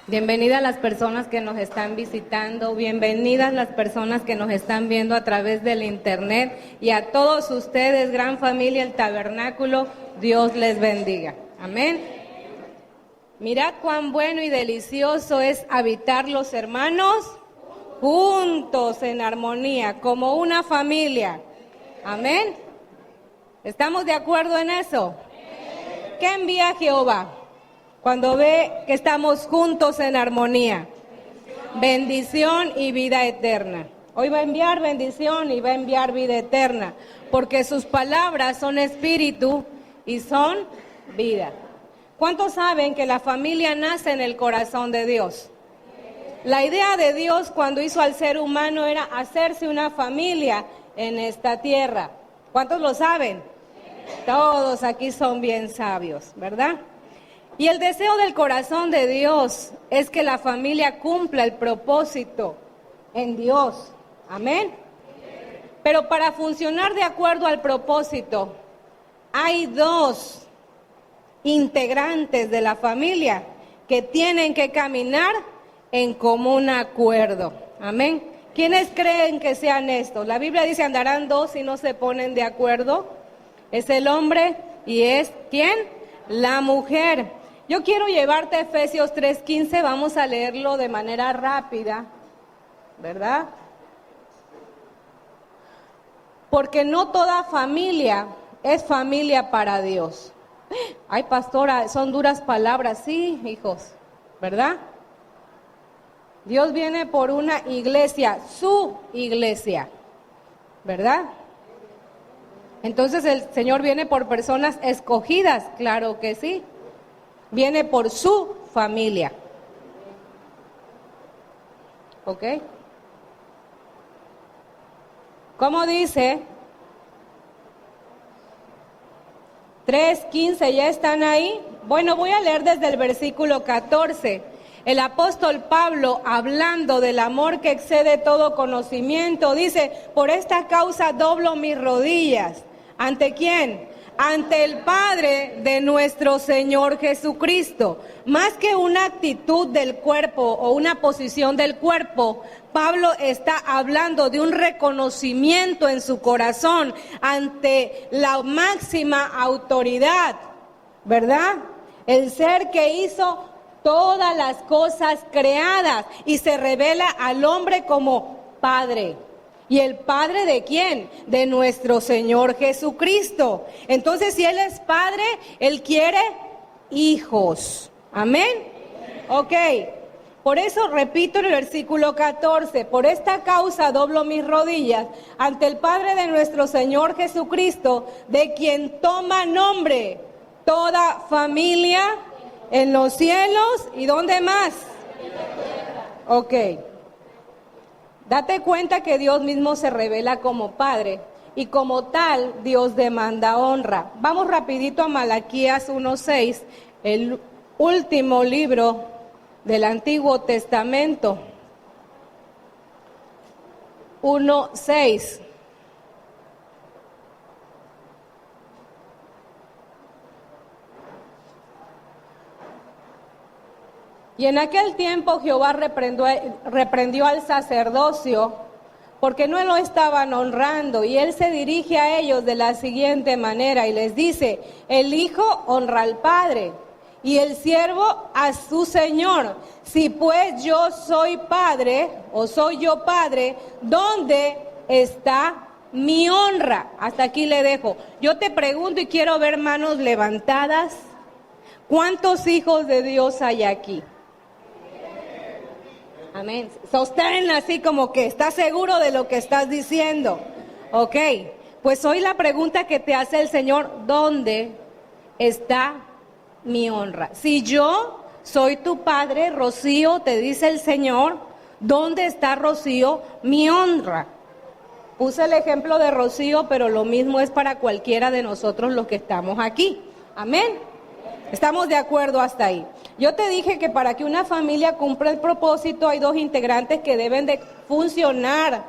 Bienvenidas las personas que nos están visitando, bienvenidas las personas que nos están viendo a través del internet y a todos ustedes, gran familia El Tabernáculo, Dios les bendiga. Amén. Mirad cuán bueno y delicioso es habitar los hermanos juntos en armonía, como una familia. Amén. ¿Estamos de acuerdo en eso? ¿Qué envía Jehová cuando ve que estamos juntos en armonía? Bendición y vida eterna. Hoy va a enviar bendición y va a enviar vida eterna, porque sus palabras son espíritu y son vida. ¿Cuántos saben que la familia nace en el corazón de Dios? La idea de Dios cuando hizo al ser humano era hacerse una familia en esta tierra. ¿Cuántos lo saben? Todos aquí son bien sabios, ¿verdad? Y el deseo del corazón de Dios es que la familia cumpla el propósito en Dios. Amén. Pero para funcionar de acuerdo al propósito, hay dos integrantes de la familia que tienen que caminar en común acuerdo. Amén. ¿Quiénes creen que sean estos? La Biblia dice, andarán dos si no se ponen de acuerdo. Es el hombre y es, ¿quién? La mujer. Yo quiero llevarte a Efesios 3:15, vamos a leerlo de manera rápida, ¿verdad? Porque no toda familia es familia para Dios. Ay, pastora, son duras palabras, sí, hijos, ¿verdad? Dios viene por una iglesia, su iglesia, ¿verdad? Entonces el Señor viene por personas escogidas, claro que sí. Viene por su familia. ¿Ok? ¿Cómo dice? 3:15, ¿ya están ahí? Bueno, voy a leer desde el versículo 14. El apóstol Pablo, hablando del amor que excede todo conocimiento, dice, por esta causa doblo mis rodillas. ¿Ante quién? Ante el Padre de nuestro Señor Jesucristo. Más que una actitud del cuerpo o una posición del cuerpo, Pablo está hablando de un reconocimiento en su corazón ante la máxima autoridad, ¿verdad? El ser que hizo todas las cosas creadas y se revela al hombre como Padre. ¿Y el Padre de quién? De nuestro Señor Jesucristo. Entonces, si Él es Padre, Él quiere hijos. ¿Amén? Ok. Por eso repito en el versículo 14, por esta causa doblo mis rodillas ante el Padre de nuestro Señor Jesucristo, de quien toma nombre toda familia en los cielos y ¿dónde más? Ok. Date cuenta que Dios mismo se revela como Padre y como tal Dios demanda honra. Vamos rapidito a Malaquías 1:6, el último libro del Antiguo Testamento. 1:6. Y en aquel tiempo Jehová reprendió al sacerdocio porque no lo estaban honrando, y él se dirige a ellos de la siguiente manera y les dice, el hijo honra al padre y el siervo a su señor. Si pues yo soy padre o soy yo padre, ¿dónde está mi honra? Hasta aquí le dejo. Yo te pregunto y quiero ver manos levantadas. ¿Cuántos hijos de Dios hay aquí? Amén. Sostén así como que estás seguro de lo que estás diciendo. Ok, pues hoy la pregunta que te hace el Señor, ¿dónde está mi honra? Si yo soy tu padre, Rocío, te dice el Señor, ¿dónde está, Rocío, mi honra? Puse el ejemplo de Rocío, pero lo mismo es para cualquiera de nosotros los que estamos aquí. Amén. ¿Estamos de acuerdo hasta ahí? Yo te dije que para que una familia cumpla el propósito hay dos integrantes que deben de funcionar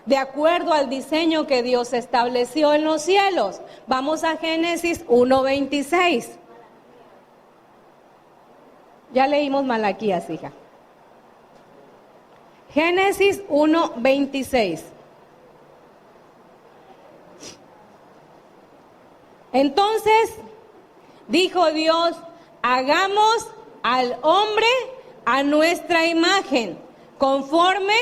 de acuerdo al diseño que Dios estableció en los cielos. Vamos a Génesis 1:26. Ya leímos Malaquías, hija. Génesis 1:26. Entonces dijo Dios, hagamos al hombre a nuestra imagen, conforme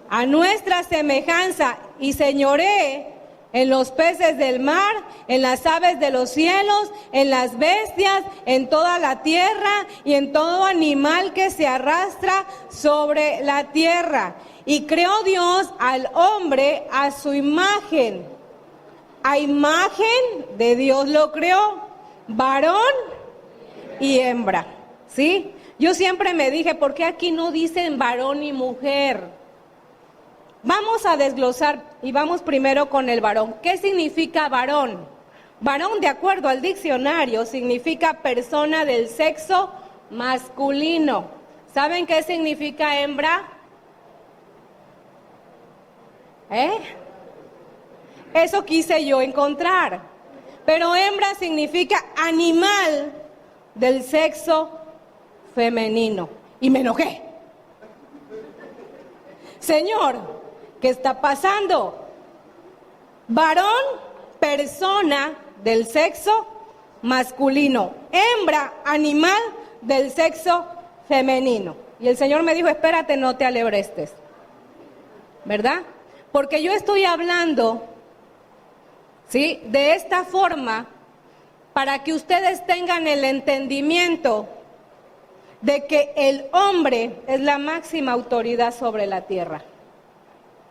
a nuestra semejanza, y señoree en los peces del mar, en las aves de los cielos, en las bestias, en toda la tierra y en todo animal que se arrastra sobre la tierra. Y creó Dios al hombre a su imagen. A imagen de Dios lo creó, varón y hembra. ¿Sí? Yo siempre me dije, ¿por qué aquí no dicen varón y mujer? Vamos a desglosar y vamos primero con el varón. ¿Qué significa varón? Varón, de acuerdo al diccionario, significa persona del sexo masculino. ¿Saben qué significa hembra? Eso quise yo encontrar. Pero hembra significa animal del sexo femenino. Y me enojé. Señor, ¿qué está pasando? Varón, persona del sexo masculino. Hembra, animal del sexo femenino. Y el Señor me dijo, espérate, no te alebrestes. ¿Verdad? Porque yo estoy hablando, ¿sí?, de esta forma para que ustedes tengan el entendimiento de que el hombre es la máxima autoridad sobre la tierra.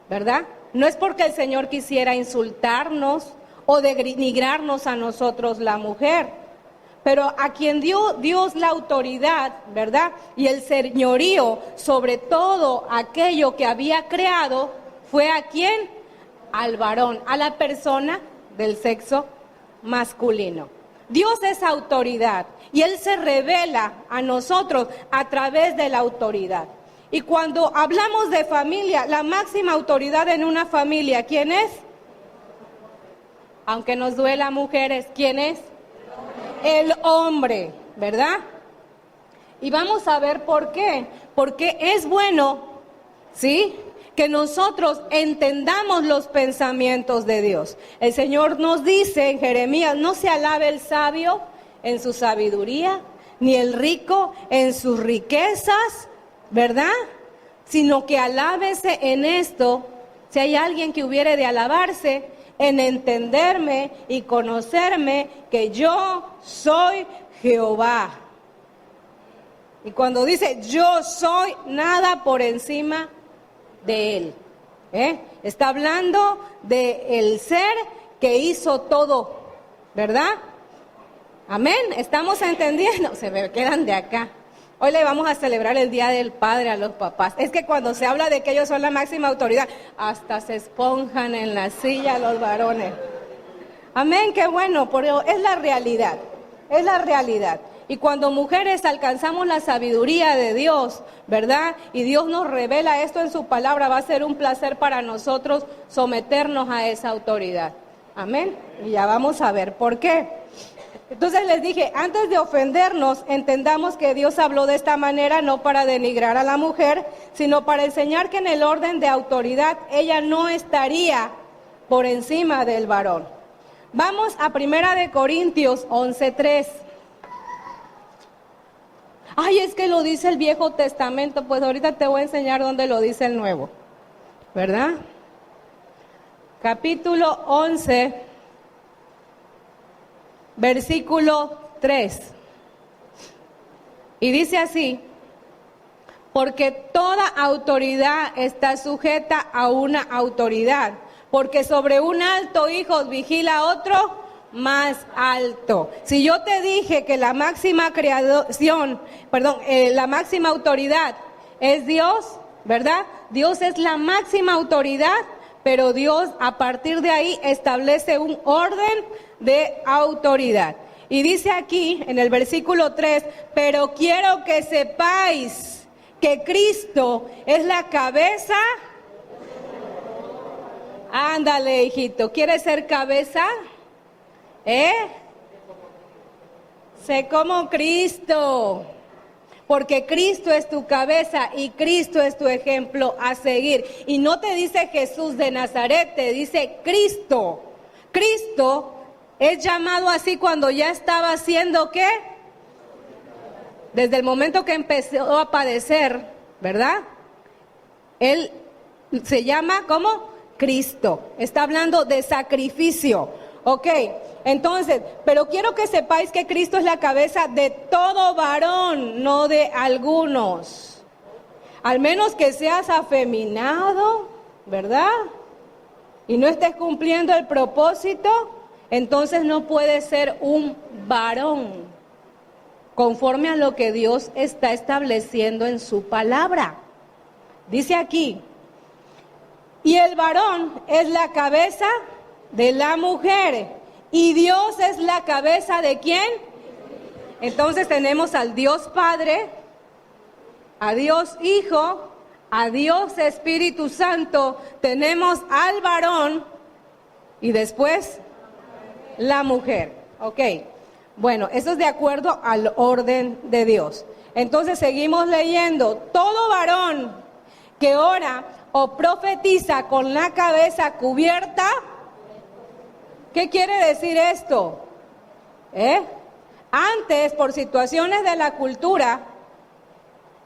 ¿Verdad? No es porque el Señor quisiera insultarnos o denigrarnos a nosotros la mujer, pero a quien dio Dios la autoridad, ¿verdad?, y el señorío sobre todo aquello que había creado, fue a quién, al varón, a la persona del sexo masculino. Dios es autoridad y Él se revela a nosotros a través de la autoridad. Y cuando hablamos de familia, la máxima autoridad en una familia, ¿quién es? Aunque nos duela, mujeres, ¿quién es? El hombre, ¿verdad? Y vamos a ver por qué. Porque es bueno, ¿sí?, que nosotros entendamos los pensamientos de Dios. El Señor nos dice en Jeremías, no se alabe el sabio en su sabiduría, ni el rico en sus riquezas, ¿verdad? Sino que alábese en esto, si hay alguien que hubiere de alabarse, en entenderme y conocerme que yo soy Jehová. Y cuando dice yo soy, nada por encima de Él. Está hablando de el ser que hizo todo, ¿verdad? Amén, ¿estamos entendiendo? Se me quedan de acá. Hoy le vamos a celebrar el Día del Padre a los papás. Es que cuando se habla de que ellos son la máxima autoridad, hasta se esponjan en la silla los varones. Amén, qué bueno, pero es la realidad, es la realidad. Y cuando mujeres alcanzamos la sabiduría de Dios, ¿verdad?, y Dios nos revela esto en su palabra, va a ser un placer para nosotros someternos a esa autoridad. Amén. Y ya vamos a ver por qué. Entonces les dije, antes de ofendernos, entendamos que Dios habló de esta manera no para denigrar a la mujer, sino para enseñar que en el orden de autoridad ella no estaría por encima del varón. Vamos a 1 Corintios 11:3. Ay, es que lo dice el Viejo Testamento, pues ahorita te voy a enseñar dónde lo dice el Nuevo, ¿verdad? Capítulo 11, versículo 3. Y dice así, porque toda autoridad está sujeta a una autoridad, porque sobre un alto, hijos, vigila otro más alto. Si yo te dije que la máxima la máxima autoridad es Dios, ¿verdad? Dios es la máxima autoridad, pero Dios a partir de ahí establece un orden de autoridad. Y dice aquí en el versículo 3, pero quiero que sepáis que Cristo es la cabeza. Ándale, hijito, ¿quieres ser cabeza? Sé como Cristo. porque Cristo es tu cabeza y Cristo es tu ejemplo a seguir. Y no te dice Jesús de Nazaret, te dice Cristo. Cristo es llamado así cuando ya estaba haciendo ¿qué? Desde el momento que empezó a padecer, ¿verdad? Él se llama ¿cómo? Cristo. Está hablando de sacrificio. Ok, entonces, pero quiero que sepáis que Cristo es la cabeza de todo varón, no de algunos. Al menos que seas afeminado, ¿verdad? Y no estés cumpliendo el propósito, entonces no puedes ser un varón, conforme a lo que Dios está estableciendo en su palabra. Dice aquí, y el varón es la cabeza de la mujer, y Dios es la cabeza ¿de quién? Entonces tenemos al Dios Padre, a Dios Hijo, a Dios Espíritu Santo, tenemos al varón y después la mujer. Ok, bueno, eso es de acuerdo al orden de Dios. Entonces seguimos leyendo, todo varón que ora o profetiza con la cabeza cubierta. ¿Qué quiere decir esto? Antes, por situaciones de la cultura,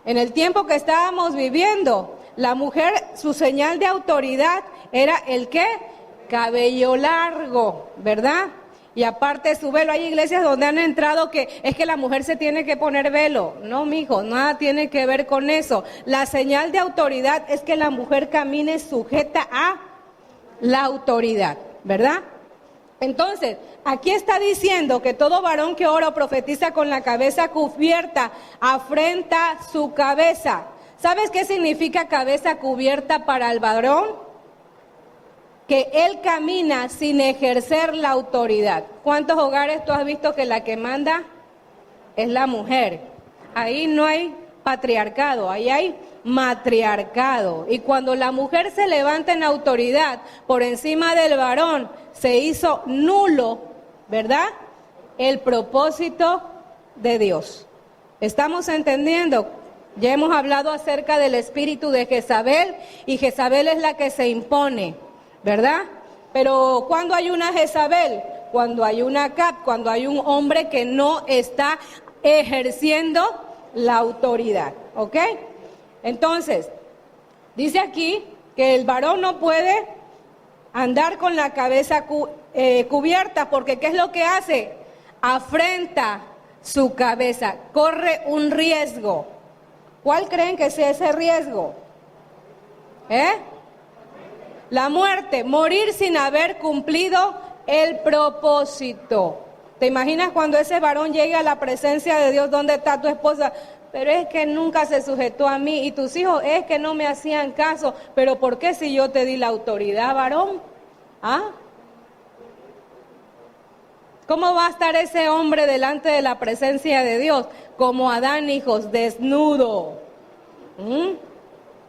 en el tiempo que estábamos viviendo, la mujer, su señal de autoridad era el ¿qué? Cabello largo, ¿verdad? Y aparte su velo. Hay iglesias donde han entrado que es que la mujer se tiene que poner velo. No, mijo, nada tiene que ver con eso. La señal de autoridad es que la mujer camine sujeta a la autoridad, ¿verdad? Entonces, aquí está diciendo que todo varón que ora o profetiza con la cabeza cubierta afrenta su cabeza. ¿Sabes qué significa cabeza cubierta para el varón? Que él camina sin ejercer la autoridad. ¿Cuántos hogares tú has visto que la que manda es la mujer? Ahí no hay patriarcado, ahí hay matriarcado. Y cuando la mujer se levanta en autoridad por encima del varón, se hizo nulo, ¿verdad? El propósito de Dios. ¿Estamos entendiendo? Ya hemos hablado acerca del espíritu de Jezabel, y Jezabel es la que se impone, ¿verdad? Pero ¿cuándo hay una Jezabel? Cuando hay una Acab, cuando hay un hombre que no está ejerciendo la autoridad, ¿ok? Entonces, dice aquí que el varón no puede andar con la cabeza cubierta, porque ¿qué es lo que hace? Afrenta su cabeza, corre un riesgo. ¿Cuál creen que sea ese riesgo? La muerte, morir sin haber cumplido el propósito. ¿Te imaginas cuando ese varón llegue a la presencia de Dios? ¿Dónde está tu esposa? Pero es que nunca se sujetó a mí, y tus hijos es que no me hacían caso. Pero ¿por qué si yo te di la autoridad, varón? ¿Ah? ¿Cómo va a estar ese hombre delante de la presencia de Dios? Como Adán, hijos, desnudo.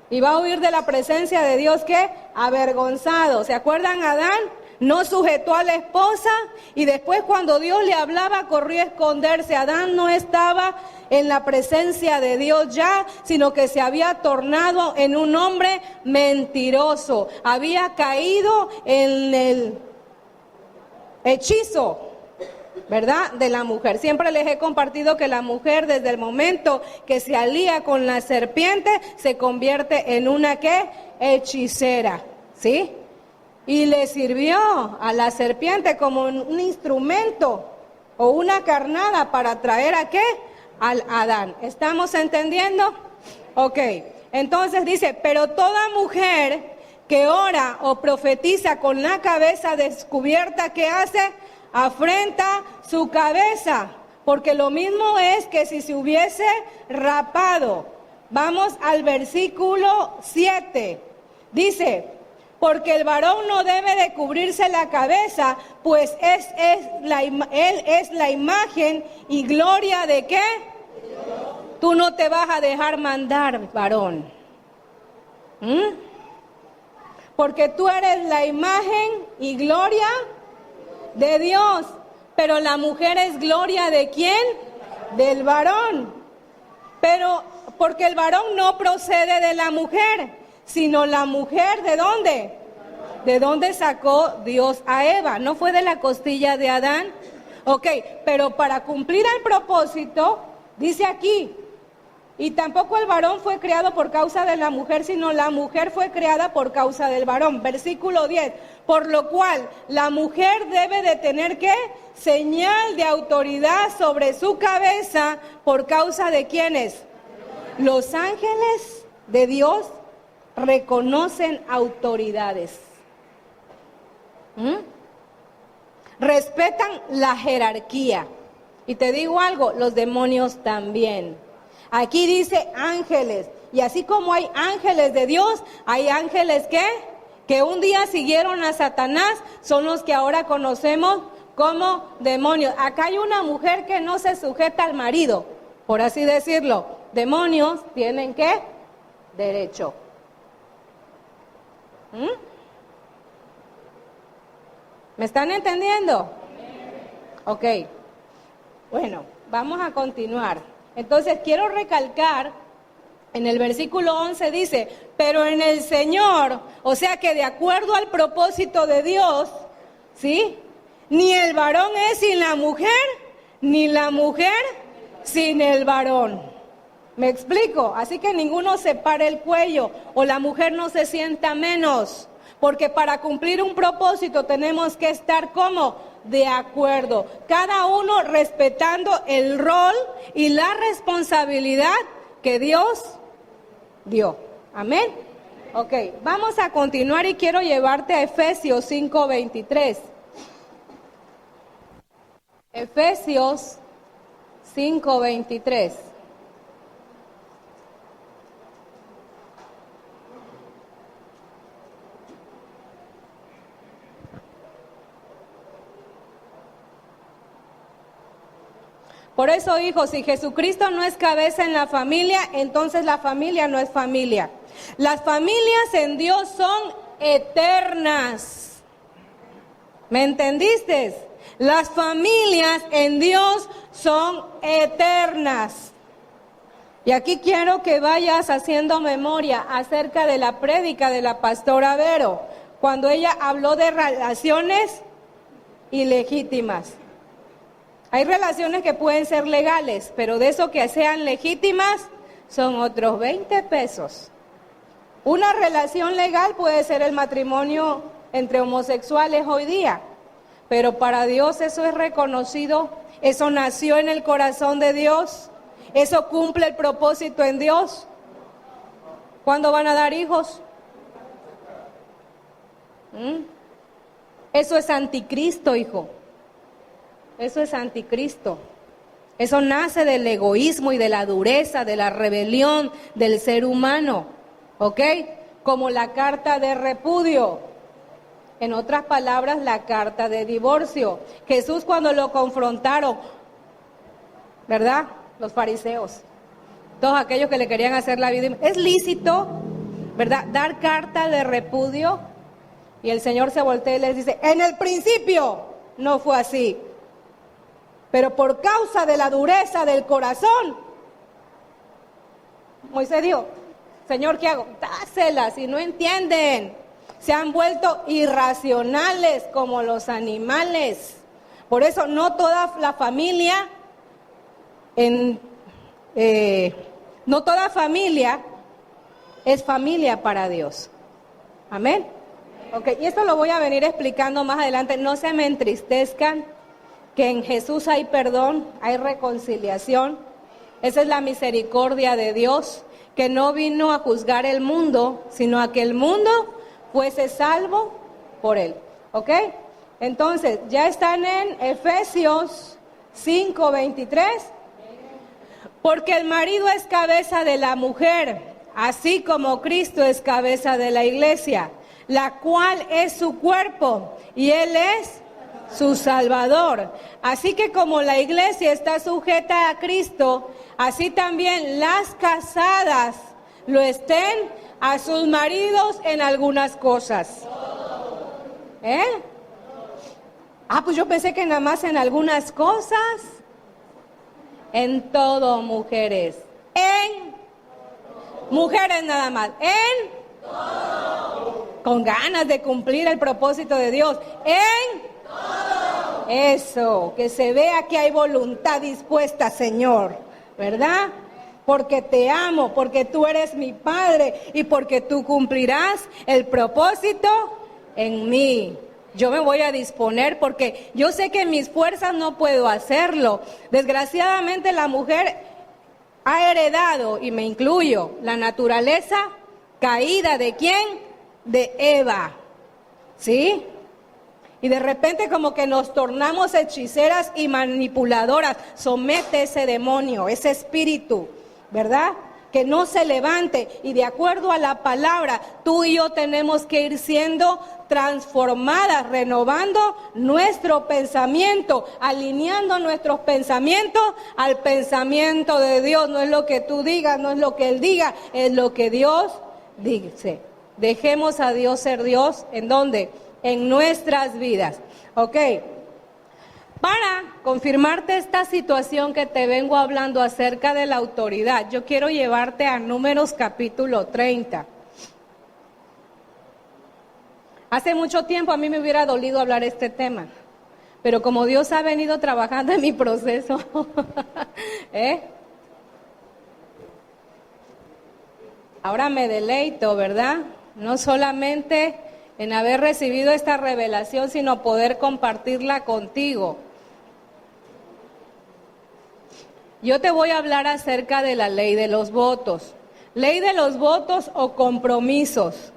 Y va a huir de la presencia de Dios, ¿qué? Avergonzado. ¿Se acuerdan? Adán no sujetó a la esposa, y después cuando Dios le hablaba corrió a esconderse. Adán no estaba en la presencia de Dios ya, sino que se había tornado en un hombre mentiroso. Había caído en el hechizo, ¿verdad?, de la mujer. Siempre les he compartido que la mujer, desde el momento que se alía con la serpiente, se convierte en una ¿qué? Hechicera, ¿sí? Y le sirvió a la serpiente como un instrumento o una carnada para traer ¿a qué? Al Adán. ¿Estamos entendiendo? Ok, entonces dice, pero toda mujer que ora o profetiza con la cabeza descubierta, ¿qué hace? Afrenta su cabeza, porque lo mismo es que si se hubiese rapado. Vamos al versículo 7. Dice, porque el varón no debe de cubrirse la cabeza, pues él es la imagen y gloria de ¿qué? Tú no te vas a dejar mandar, varón. Porque tú eres la imagen y gloria de Dios. Pero la mujer es gloria ¿de quién? Del varón. Pero porque el varón no procede de la mujer, sino la mujer, ¿de dónde? ¿De dónde sacó Dios a Eva? ¿No fue de la costilla de Adán? Ok, pero para cumplir el propósito, dice aquí, y tampoco el varón fue creado por causa de la mujer, sino la mujer fue creada por causa del varón. Versículo 10, por lo cual la mujer debe de tener, ¿qué? Señal de autoridad sobre su cabeza, ¿por causa de quiénes? Los ángeles de Dios reconocen autoridades. Respetan la jerarquía. Y te digo algo, los demonios también. Aquí dice ángeles. Y así como hay ángeles de Dios, hay ángeles que un día siguieron a Satanás, son los que ahora conocemos como demonios. Acá hay una mujer que no se sujeta al marido, por así decirlo. Demonios tienen ¿qué? Derecho. ¿Me están entendiendo? Ok. Bueno, vamos a continuar. Entonces quiero recalcar, en el versículo 11 dice, pero en el Señor, o sea que de acuerdo al propósito de Dios, ¿sí? Ni el varón es sin la mujer, ni la mujer sin el varón. ¿Me explico? Así que ninguno se pare el cuello o la mujer no se sienta menos, porque para cumplir un propósito tenemos que estar como de acuerdo, cada uno respetando el rol y la responsabilidad que Dios dio. Amén. Ok, vamos a continuar y quiero llevarte a Efesios 5:23. Efesios 5:23. Por eso, hijos, si Jesucristo no es cabeza en la familia, entonces la familia no es familia. Las familias en Dios son eternas. ¿Me entendiste? Las familias en Dios son eternas. Y aquí quiero que vayas haciendo memoria acerca de la prédica de la pastora Vero, cuando ella habló de relaciones ilegítimas. Hay relaciones que pueden ser legales, pero de eso que sean legítimas son otros 20 pesos. Una relación legal puede ser el matrimonio entre homosexuales hoy día, pero para Dios eso es reconocido, eso nació en el corazón de Dios, eso cumple el propósito en Dios. ¿Cuándo van a dar hijos? Eso es anticristo, hijo. Eso es anticristo. Eso nace del egoísmo y de la dureza, de la rebelión del ser humano. ¿Ok? Como la carta de repudio. En otras palabras, la carta de divorcio. Jesús cuando lo confrontaron, ¿verdad? Los fariseos. Todos aquellos que le querían hacer la vida. ¿Es lícito, verdad, dar carta de repudio? Y el Señor se voltea y les dice, en el principio no fue así. Pero por causa de la dureza del corazón, Moisés dijo, Señor, ¿qué hago? Dáselas, y no entienden. Se han vuelto irracionales como los animales. Por eso no toda la familia, no toda familia es familia para Dios. Amén. Ok, y esto lo voy a venir explicando más adelante. No se me entristezcan. Que en Jesús hay perdón, hay reconciliación. Esa es la misericordia de Dios, que no vino a juzgar el mundo, sino a que el mundo fuese salvo por él. ¿Ok? Entonces, ya están en Efesios 5:23. Porque el marido es cabeza de la mujer, así como Cristo es cabeza de la iglesia, la cual es su cuerpo, y él es su Salvador. Así que como la iglesia está sujeta a Cristo, así también las casadas lo estén a sus maridos en algunas cosas. Pues yo pensé que nada más en algunas cosas. En todo, mujeres. en mujeres nada más, con ganas de cumplir el propósito de Dios, eso, que se vea que hay voluntad dispuesta, Señor, ¿verdad? Porque te amo, porque tú eres mi Padre y porque tú cumplirás el propósito en mí. Yo me voy a disponer porque yo sé que en mis fuerzas no puedo hacerlo. Desgraciadamente la mujer ha heredado, y me incluyo, la naturaleza caída ¿de quién? De Eva, ¿sí? Y de repente como que nos tornamos hechiceras y manipuladoras. Somete ese demonio, ese espíritu, ¿verdad? Que no se levante. Y de acuerdo a la palabra, tú y yo tenemos que ir siendo transformadas, renovando nuestro pensamiento, alineando nuestros pensamientos al pensamiento de Dios. No es lo que tú digas, no es lo que Él diga, es lo que Dios dice. Dejemos a Dios ser Dios. ¿En dónde? En nuestras vidas. Ok. Para confirmarte esta situación que te vengo hablando acerca de la autoridad, yo quiero llevarte a Números capítulo 30. Hace mucho tiempo a mí me hubiera dolido hablar este tema, pero como Dios ha venido trabajando en mi proceso, ahora me deleito, ¿verdad? No solamente en haber recibido esta revelación, sino poder compartirla contigo. Yo te voy a hablar acerca de la ley de los votos. Ley de los votos o compromisos.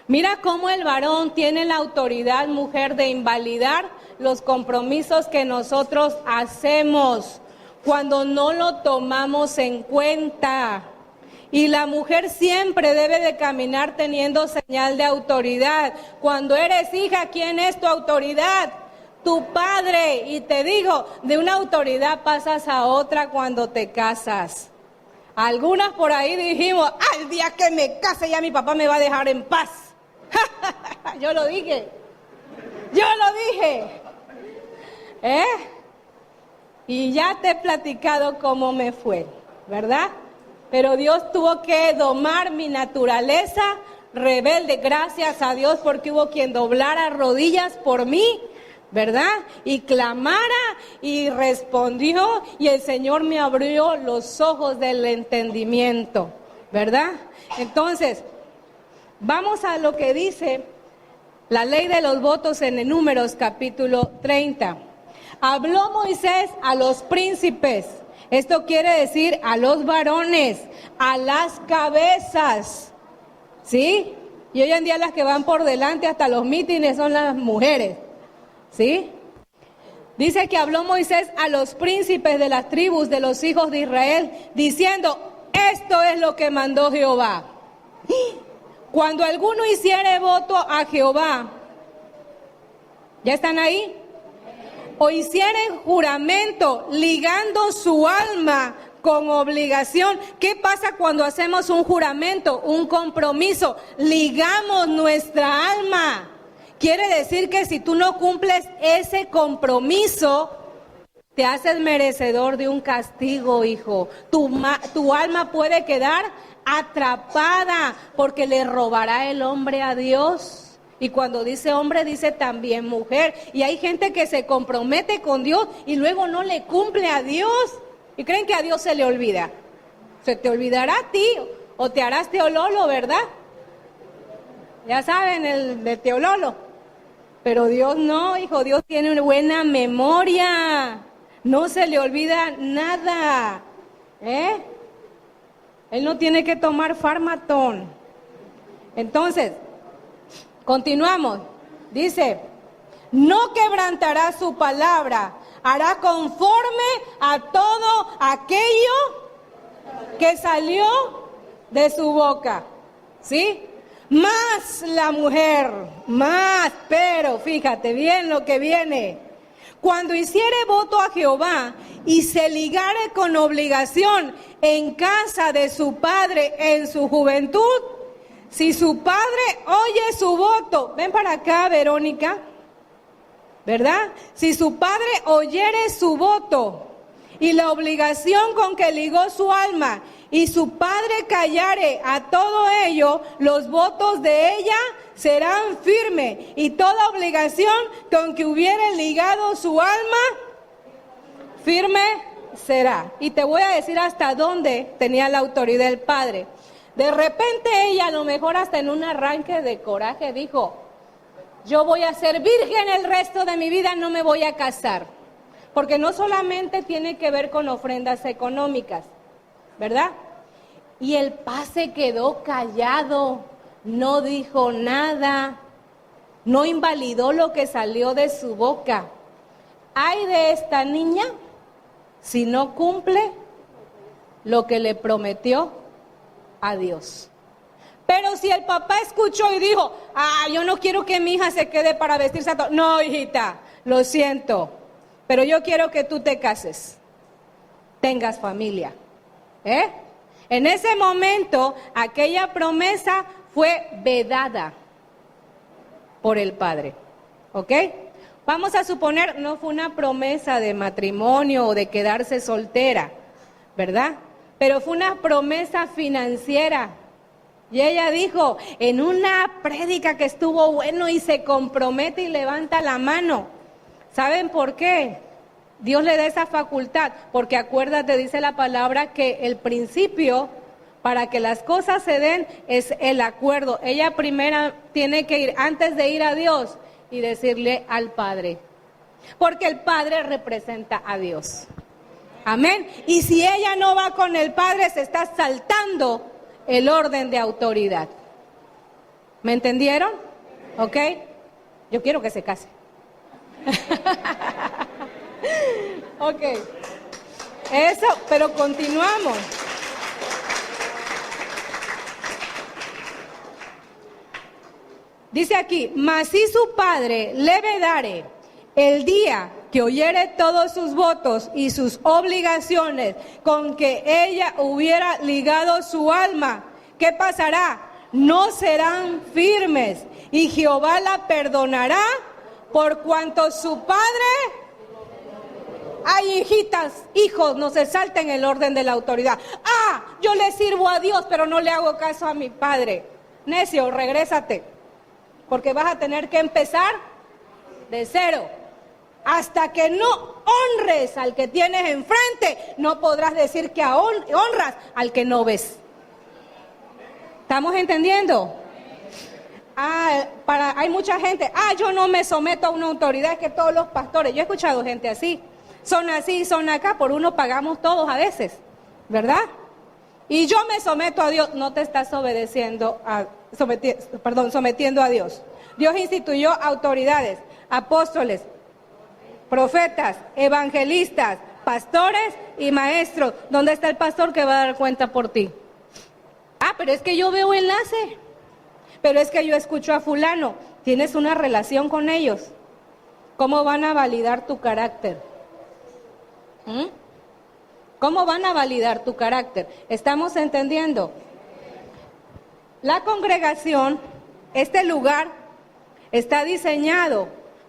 Mira cómo el varón tiene la autoridad, mujer, de invalidar los compromisos que nosotros hacemos cuando no lo tomamos en cuenta. Y la mujer siempre debe de caminar teniendo señal de autoridad. Cuando eres hija, ¿quién es tu autoridad? Tu padre. Y te digo, de una autoridad pasas a otra cuando te casas. Algunas por ahí dijimos, al día que me case ya mi papá me va a dejar en paz. Yo lo dije. Y ya te he platicado cómo me fue, ¿verdad? Pero Dios tuvo que domar mi naturaleza rebelde. Gracias a Dios porque hubo quien doblara rodillas por mí, ¿verdad? Y clamara y respondió y el Señor me abrió los ojos del entendimiento, ¿verdad? Entonces, vamos a lo que dice la ley de los votos en el Números capítulo 30. Habló Moisés a los príncipes. Esto quiere decir a los varones, a las cabezas, ¿sí? Y hoy en día las que van por delante hasta los mítines son las mujeres, ¿sí? Dice que habló Moisés a los príncipes de las tribus de los hijos de Israel, diciendo, esto es lo que mandó Jehová. Cuando alguno hiciere voto a Jehová, ¿ya están ahí? O hicieren juramento ligando su alma con obligación. ¿Qué pasa cuando hacemos un juramento, un compromiso? Ligamos nuestra alma. Quiere decir que si tú no cumples ese compromiso, te haces merecedor de un castigo, hijo. Tu alma puede quedar atrapada porque le robará el hombre a Dios. Y cuando dice hombre, dice también mujer. Y hay gente que se compromete con Dios y luego no le cumple a Dios. Y creen que a Dios se le olvida. Se te olvidará a ti o te harás teololo, ¿verdad? Ya saben, el de teololo. Pero Dios no, hijo. Dios tiene una buena memoria. No se le olvida nada. Él no tiene que tomar farmatón. Entonces, continuamos. Dice, no quebrantará su palabra, hará conforme a todo aquello que salió de su boca. ¿Sí? Más la mujer, más, pero fíjate bien lo que viene. Cuando hiciere voto a Jehová y se ligare con obligación en casa de su padre en su juventud, si su padre oye su voto, ven para acá, Verónica, ¿verdad? Si su padre oyere su voto y la obligación con que ligó su alma y su padre callare a todo ello, los votos de ella serán firmes, y toda obligación con que hubiere ligado su alma, firme será. Y te voy a decir hasta dónde tenía la autoridad el padre. De repente ella, a lo mejor hasta en un arranque de coraje, dijo: yo voy a ser virgen el resto de mi vida, no me voy a casar. Porque no solamente tiene que ver con ofrendas económicas, ¿verdad? Y el papá se quedó callado, no dijo nada, no invalidó lo que salió de su boca. Ay de esta niña si no cumple lo que le prometió a Dios. Pero si el papá escuchó y dijo: yo no quiero que mi hija se quede para vestirse a todo. No, hijita, lo siento, pero yo quiero que tú te cases, tengas familia. En ese momento, aquella promesa fue vedada por el padre. ¿Ok? Vamos a suponer, no fue una promesa de matrimonio o de quedarse soltera, ¿verdad? Pero fue una promesa financiera. Y ella dijo, en una prédica que estuvo bueno, y se compromete y levanta la mano. ¿Saben por qué? Dios le da esa facultad, porque acuérdate, dice la palabra, que el principio para que las cosas se den es el acuerdo. Ella primero tiene que ir, antes de ir a Dios, y decirle al Padre, porque el Padre representa a Dios. Amén. Y si ella no va con el Padre, se está saltando el orden de autoridad. ¿Me entendieron? ¿Ok? Yo quiero que se case. Ok. Eso, pero continuamos. Dice aquí, mas si su padre le vedare el día que oyere todos sus votos y sus obligaciones con que ella hubiera ligado su alma, ¿qué pasará? No serán firmes, y Jehová la perdonará por cuanto su padre... Ay, hijitas, hijos, no se salten el orden de la autoridad. Yo le sirvo a Dios, pero no le hago caso a mi padre. Necio, regrésate, porque vas a tener que empezar de cero. Hasta que no honres al que tienes enfrente, no podrás decir que honras al que no ves. ¿Estamos entendiendo? Hay mucha gente, yo no me someto a una autoridad, es que todos los pastores, yo he escuchado gente así, son acá, por uno pagamos todos a veces, ¿verdad? Y yo me someto a Dios. No te estás sometiendo a Dios. Dios instituyó autoridades, apóstoles, profetas, evangelistas, pastores y maestros. ¿Dónde está el pastor que va a dar cuenta por ti? Pero es que yo veo enlace. Pero es que yo escucho a fulano. ¿Tienes una relación con ellos? ¿Cómo van a validar tu carácter? ¿Cómo van a validar tu carácter? ¿Estamos entendiendo? La congregación, este lugar, está diseñado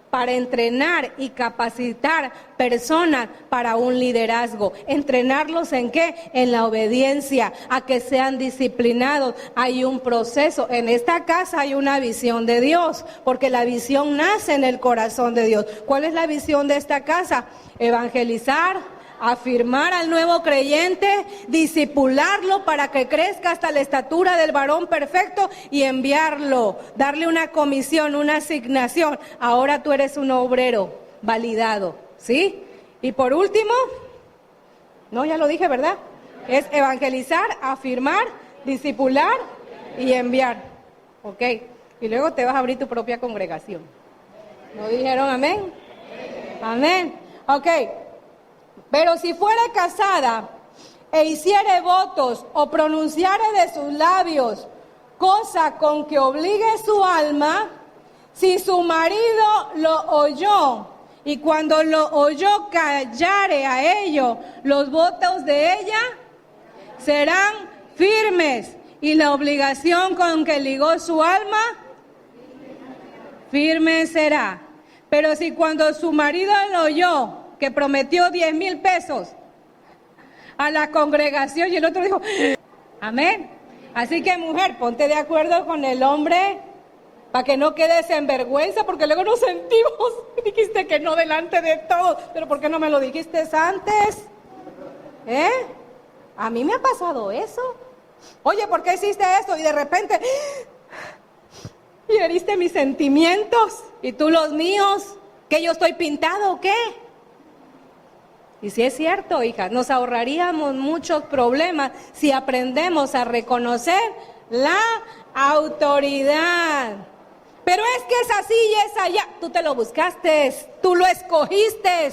para entrenar y capacitar personas para un liderazgo. ¿Entrenarlos en qué? En la obediencia, a que sean disciplinados. Hay un proceso. En esta casa hay una visión de Dios, porque la visión nace en el corazón de Dios. ¿Cuál es la visión de esta casa? Evangelizar, afirmar al nuevo creyente, discipularlo para que crezca hasta la estatura del varón perfecto y enviarlo, darle una comisión, una asignación. Ahora tú eres un obrero validado, ¿sí? Y por último, ya lo dije, ¿verdad? Es evangelizar, afirmar, discipular y enviar, ¿ok? Y luego te vas a abrir tu propia congregación. ¿No dijeron amén? Amén. Ok. Pero si fuere casada e hiciere votos o pronunciare de sus labios cosa con que obligue su alma, si su marido lo oyó y cuando lo oyó callare a ello, los votos de ella serán firmes, y la obligación con que ligó su alma firme será. Pero si cuando su marido lo oyó, que prometió 10,000 pesos, a la congregación y el otro dijo, amén. Así que mujer, ponte de acuerdo con el hombre para que no quedes en vergüenza, porque luego nos sentimos, dijiste que no delante de todos, pero ¿por qué no me lo dijiste antes? A mí me ha pasado eso. Oye, ¿por qué hiciste esto? Y de repente, y heriste mis sentimientos, y tú los míos, ¿que yo estoy pintado o qué? Y si es cierto, hija, nos ahorraríamos muchos problemas si aprendemos a reconocer la autoridad. Pero es que es así y es allá. Tú te lo buscaste, tú lo escogiste.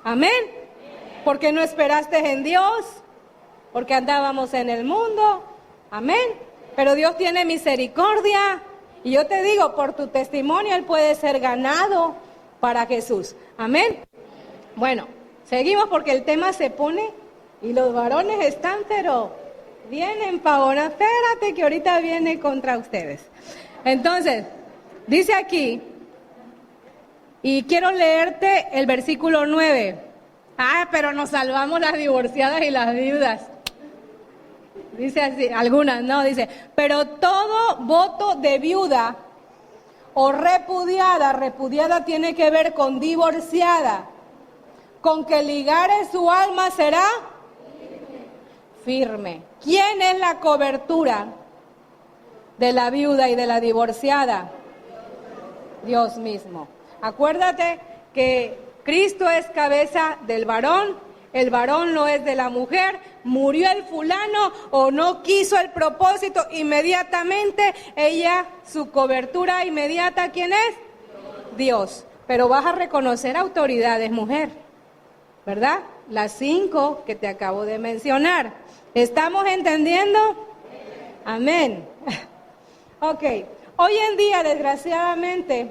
Amén. Porque no esperaste en Dios, porque andábamos en el mundo. Amén. Pero Dios tiene misericordia. Y yo te digo, por tu testimonio, Él puede ser ganado para Jesús. Amén. Bueno, seguimos porque el tema se pone y los varones están, pero vienen pa' ahora. Espérate que ahorita viene contra ustedes. Entonces, dice aquí, y quiero leerte el versículo 9. Pero nos salvamos las divorciadas y las viudas. Dice así, algunas, no, dice, pero todo voto de viuda o repudiada tiene que ver con divorciada, con que ligare su alma será firme. ¿Quién es la cobertura de la viuda y de la divorciada? Dios mismo. Acuérdate que Cristo es cabeza del varón, el varón no es de la mujer. Murió el fulano o no quiso el propósito, inmediatamente ella, su cobertura inmediata, ¿quién es? Dios. Pero vas a reconocer autoridades, mujer, ¿verdad? Las 5 que te acabo de mencionar. ¿Estamos entendiendo? Amén. Ok, hoy en día, desgraciadamente,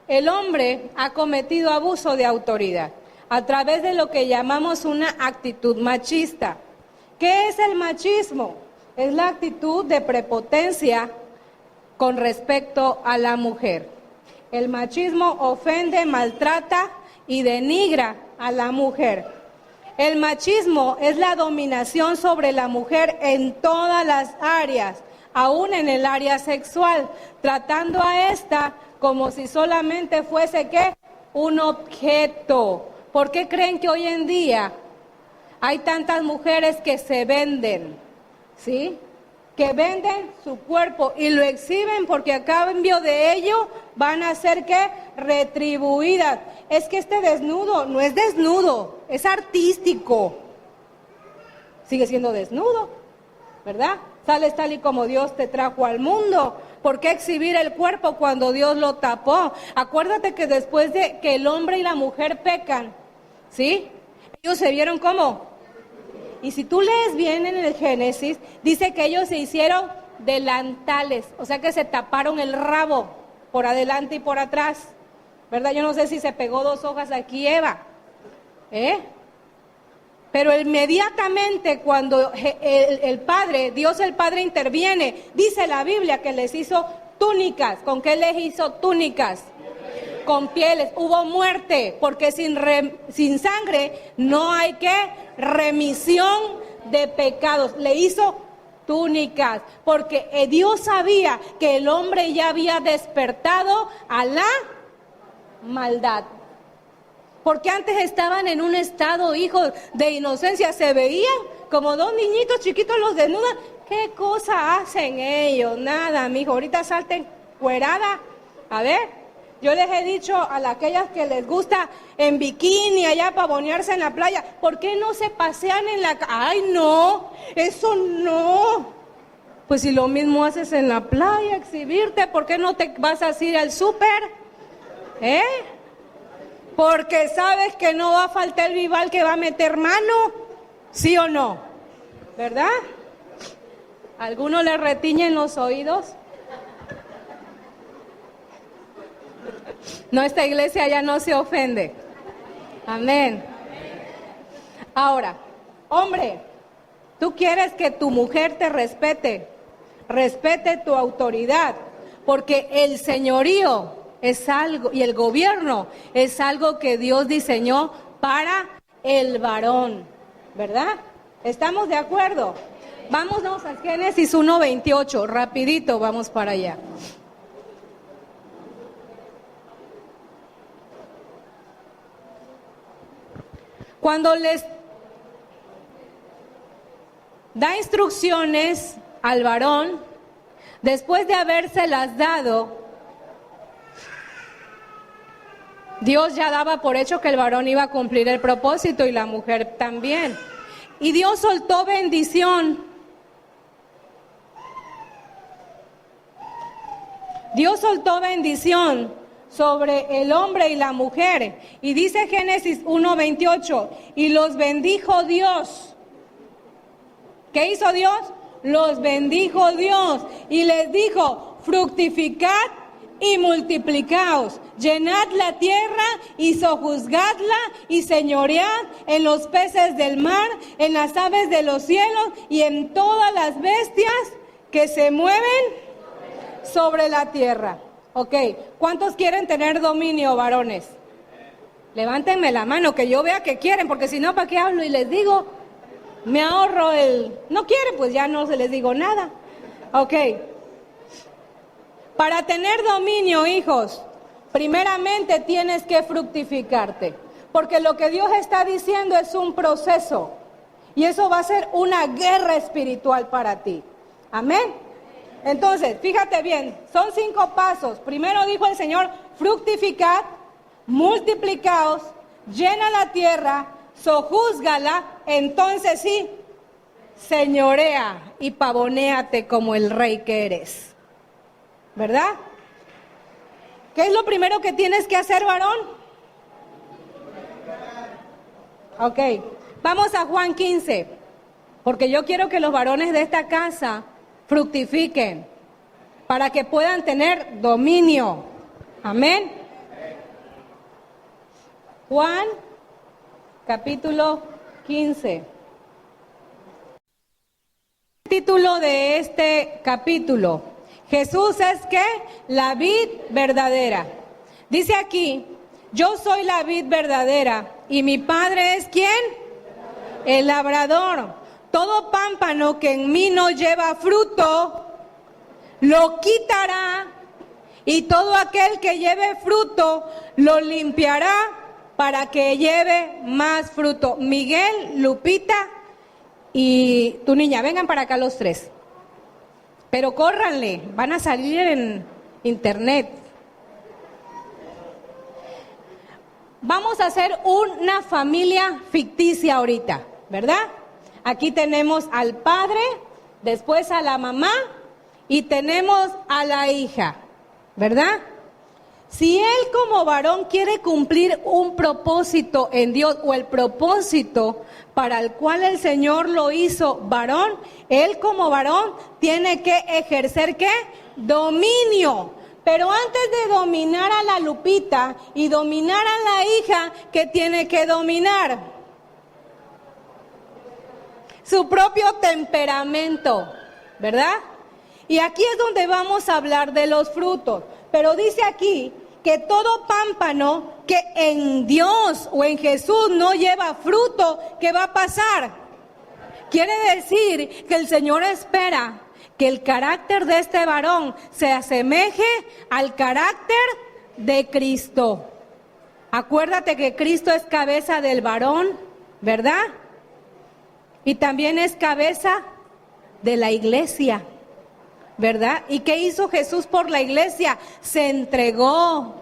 el hombre ha cometido abuso de autoridad a través de lo que llamamos una actitud machista. ¿Qué es el machismo? Es la actitud de prepotencia con respecto a la mujer. El machismo ofende, maltrata y denigra a la mujer. El machismo es la dominación sobre la mujer en todas las áreas, aún en el área sexual, tratando a esta como si solamente fuese, ¿qué? Un objeto. ¿Por qué creen que hoy en día hay tantas mujeres que se venden? ¿Sí? Que venden su cuerpo y lo exhiben porque a cambio de ello van a ser, ¿qué? Retribuidas. Es que este desnudo no es desnudo, es artístico. Sigue siendo desnudo, ¿verdad? Sales tal y como Dios te trajo al mundo. ¿Por qué exhibir el cuerpo cuando Dios lo tapó? Acuérdate que después de que el hombre y la mujer pecan, ¿sí? Ellos se vieron como. Y si tú lees bien en el Génesis, dice que ellos se hicieron delantales, o sea que se taparon el rabo por adelante y por atrás, ¿verdad? Yo no sé si se pegó 2 hojas aquí Eva, Pero inmediatamente cuando el Padre, Dios el Padre interviene, dice la Biblia que les hizo túnicas. ¿Con qué les hizo túnicas? Con pieles. Hubo muerte, porque sin sangre no hay remisión de pecados. Le hizo túnicas, porque Dios sabía que el hombre ya había despertado a la maldad. Porque antes estaban en un estado, hijos, de inocencia, se veían como 2 niñitos chiquitos, los desnudan. ¿Qué cosa hacen ellos? Nada, mijo, ahorita salten cuerada. A ver, yo les he dicho a aquellas que les gusta en bikini, allá pavonearse en la playa, ¿por qué no se pasean en la calle? ¡Ay, no! ¡Eso no! Pues si lo mismo haces en la playa, exhibirte, ¿por qué no te vas a ir al súper? Porque sabes que no va a faltar el rival que va a meter mano, ¿sí o no? ¿Verdad? ¿Alguno le retiñen los oídos? No, esta iglesia ya no se ofende. Amén. Ahora, hombre, tú quieres que tu mujer te respete tu autoridad, porque el señorío es algo, y el gobierno es algo que Dios diseñó para el varón, ¿verdad? ¿Estamos de acuerdo? Vámonos a Génesis 1:28, rapidito vamos para allá. Cuando les da instrucciones al varón, después de habérselas dado, Dios ya daba por hecho que el varón iba a cumplir el propósito y la mujer también. Y Dios soltó bendición. Dios soltó bendición sobre el hombre y la mujer. Y dice Génesis 1:28, y los bendijo Dios. ¿Qué hizo Dios? Los bendijo Dios y les dijo, fructificad y multiplicaos, llenad la tierra y sojuzgadla y señoread en los peces del mar, en las aves de los cielos y en todas las bestias que se mueven sobre la tierra. Ok, ¿cuántos quieren tener dominio, varones? Levántenme la mano, que yo vea que quieren, porque si no, ¿para qué hablo? Y les digo, me ahorro no quieren, pues ya no se les digo nada. Ok. Para tener dominio, hijos, primeramente tienes que fructificarte, porque lo que Dios está diciendo es un proceso, y eso va a ser una guerra espiritual para ti. Amén. Entonces, fíjate bien, son 5 pasos. Primero dijo el Señor, fructificad, multiplicaos, llena la tierra, sojúzgala, entonces sí, señorea y pavonéate como el rey que eres. ¿Verdad? ¿Qué es lo primero que tienes que hacer, varón? Ok, vamos a Juan 15, porque yo quiero que los varones de esta casa fructifiquen, para que puedan tener dominio. Amén. Juan, capítulo 15. El título de este capítulo, Jesús es ¿qué? La vid verdadera. Dice aquí, yo soy la vid verdadera y mi Padre es ¿quién? El labrador. Todo pámpano que en mí no lleva fruto, lo quitará, y todo aquel que lleve fruto, lo limpiará para que lleve más fruto. Miguel, Lupita y tu niña, vengan para acá los 3. Pero córranle, van a salir en internet. Vamos a hacer una familia ficticia ahorita, ¿verdad? Aquí tenemos al padre, después a la mamá y tenemos a la hija, ¿verdad? Si él como varón quiere cumplir un propósito en Dios o el propósito para el cual el Señor lo hizo varón, él como varón tiene que ejercer ¿qué? Dominio. Pero antes de dominar a la Lupita y dominar a la hija, ¿qué tiene que dominar? Su propio temperamento, ¿verdad? Y aquí es donde vamos a hablar de los frutos. Pero dice aquí que todo pámpano que en Dios o en Jesús no lleva fruto, ¿qué va a pasar? Quiere decir que el Señor espera que el carácter de este varón se asemeje al carácter de Cristo. Acuérdate que Cristo es cabeza del varón, ¿verdad? Y también es cabeza de la iglesia, ¿verdad? ¿Y qué hizo Jesús por la iglesia? Se entregó,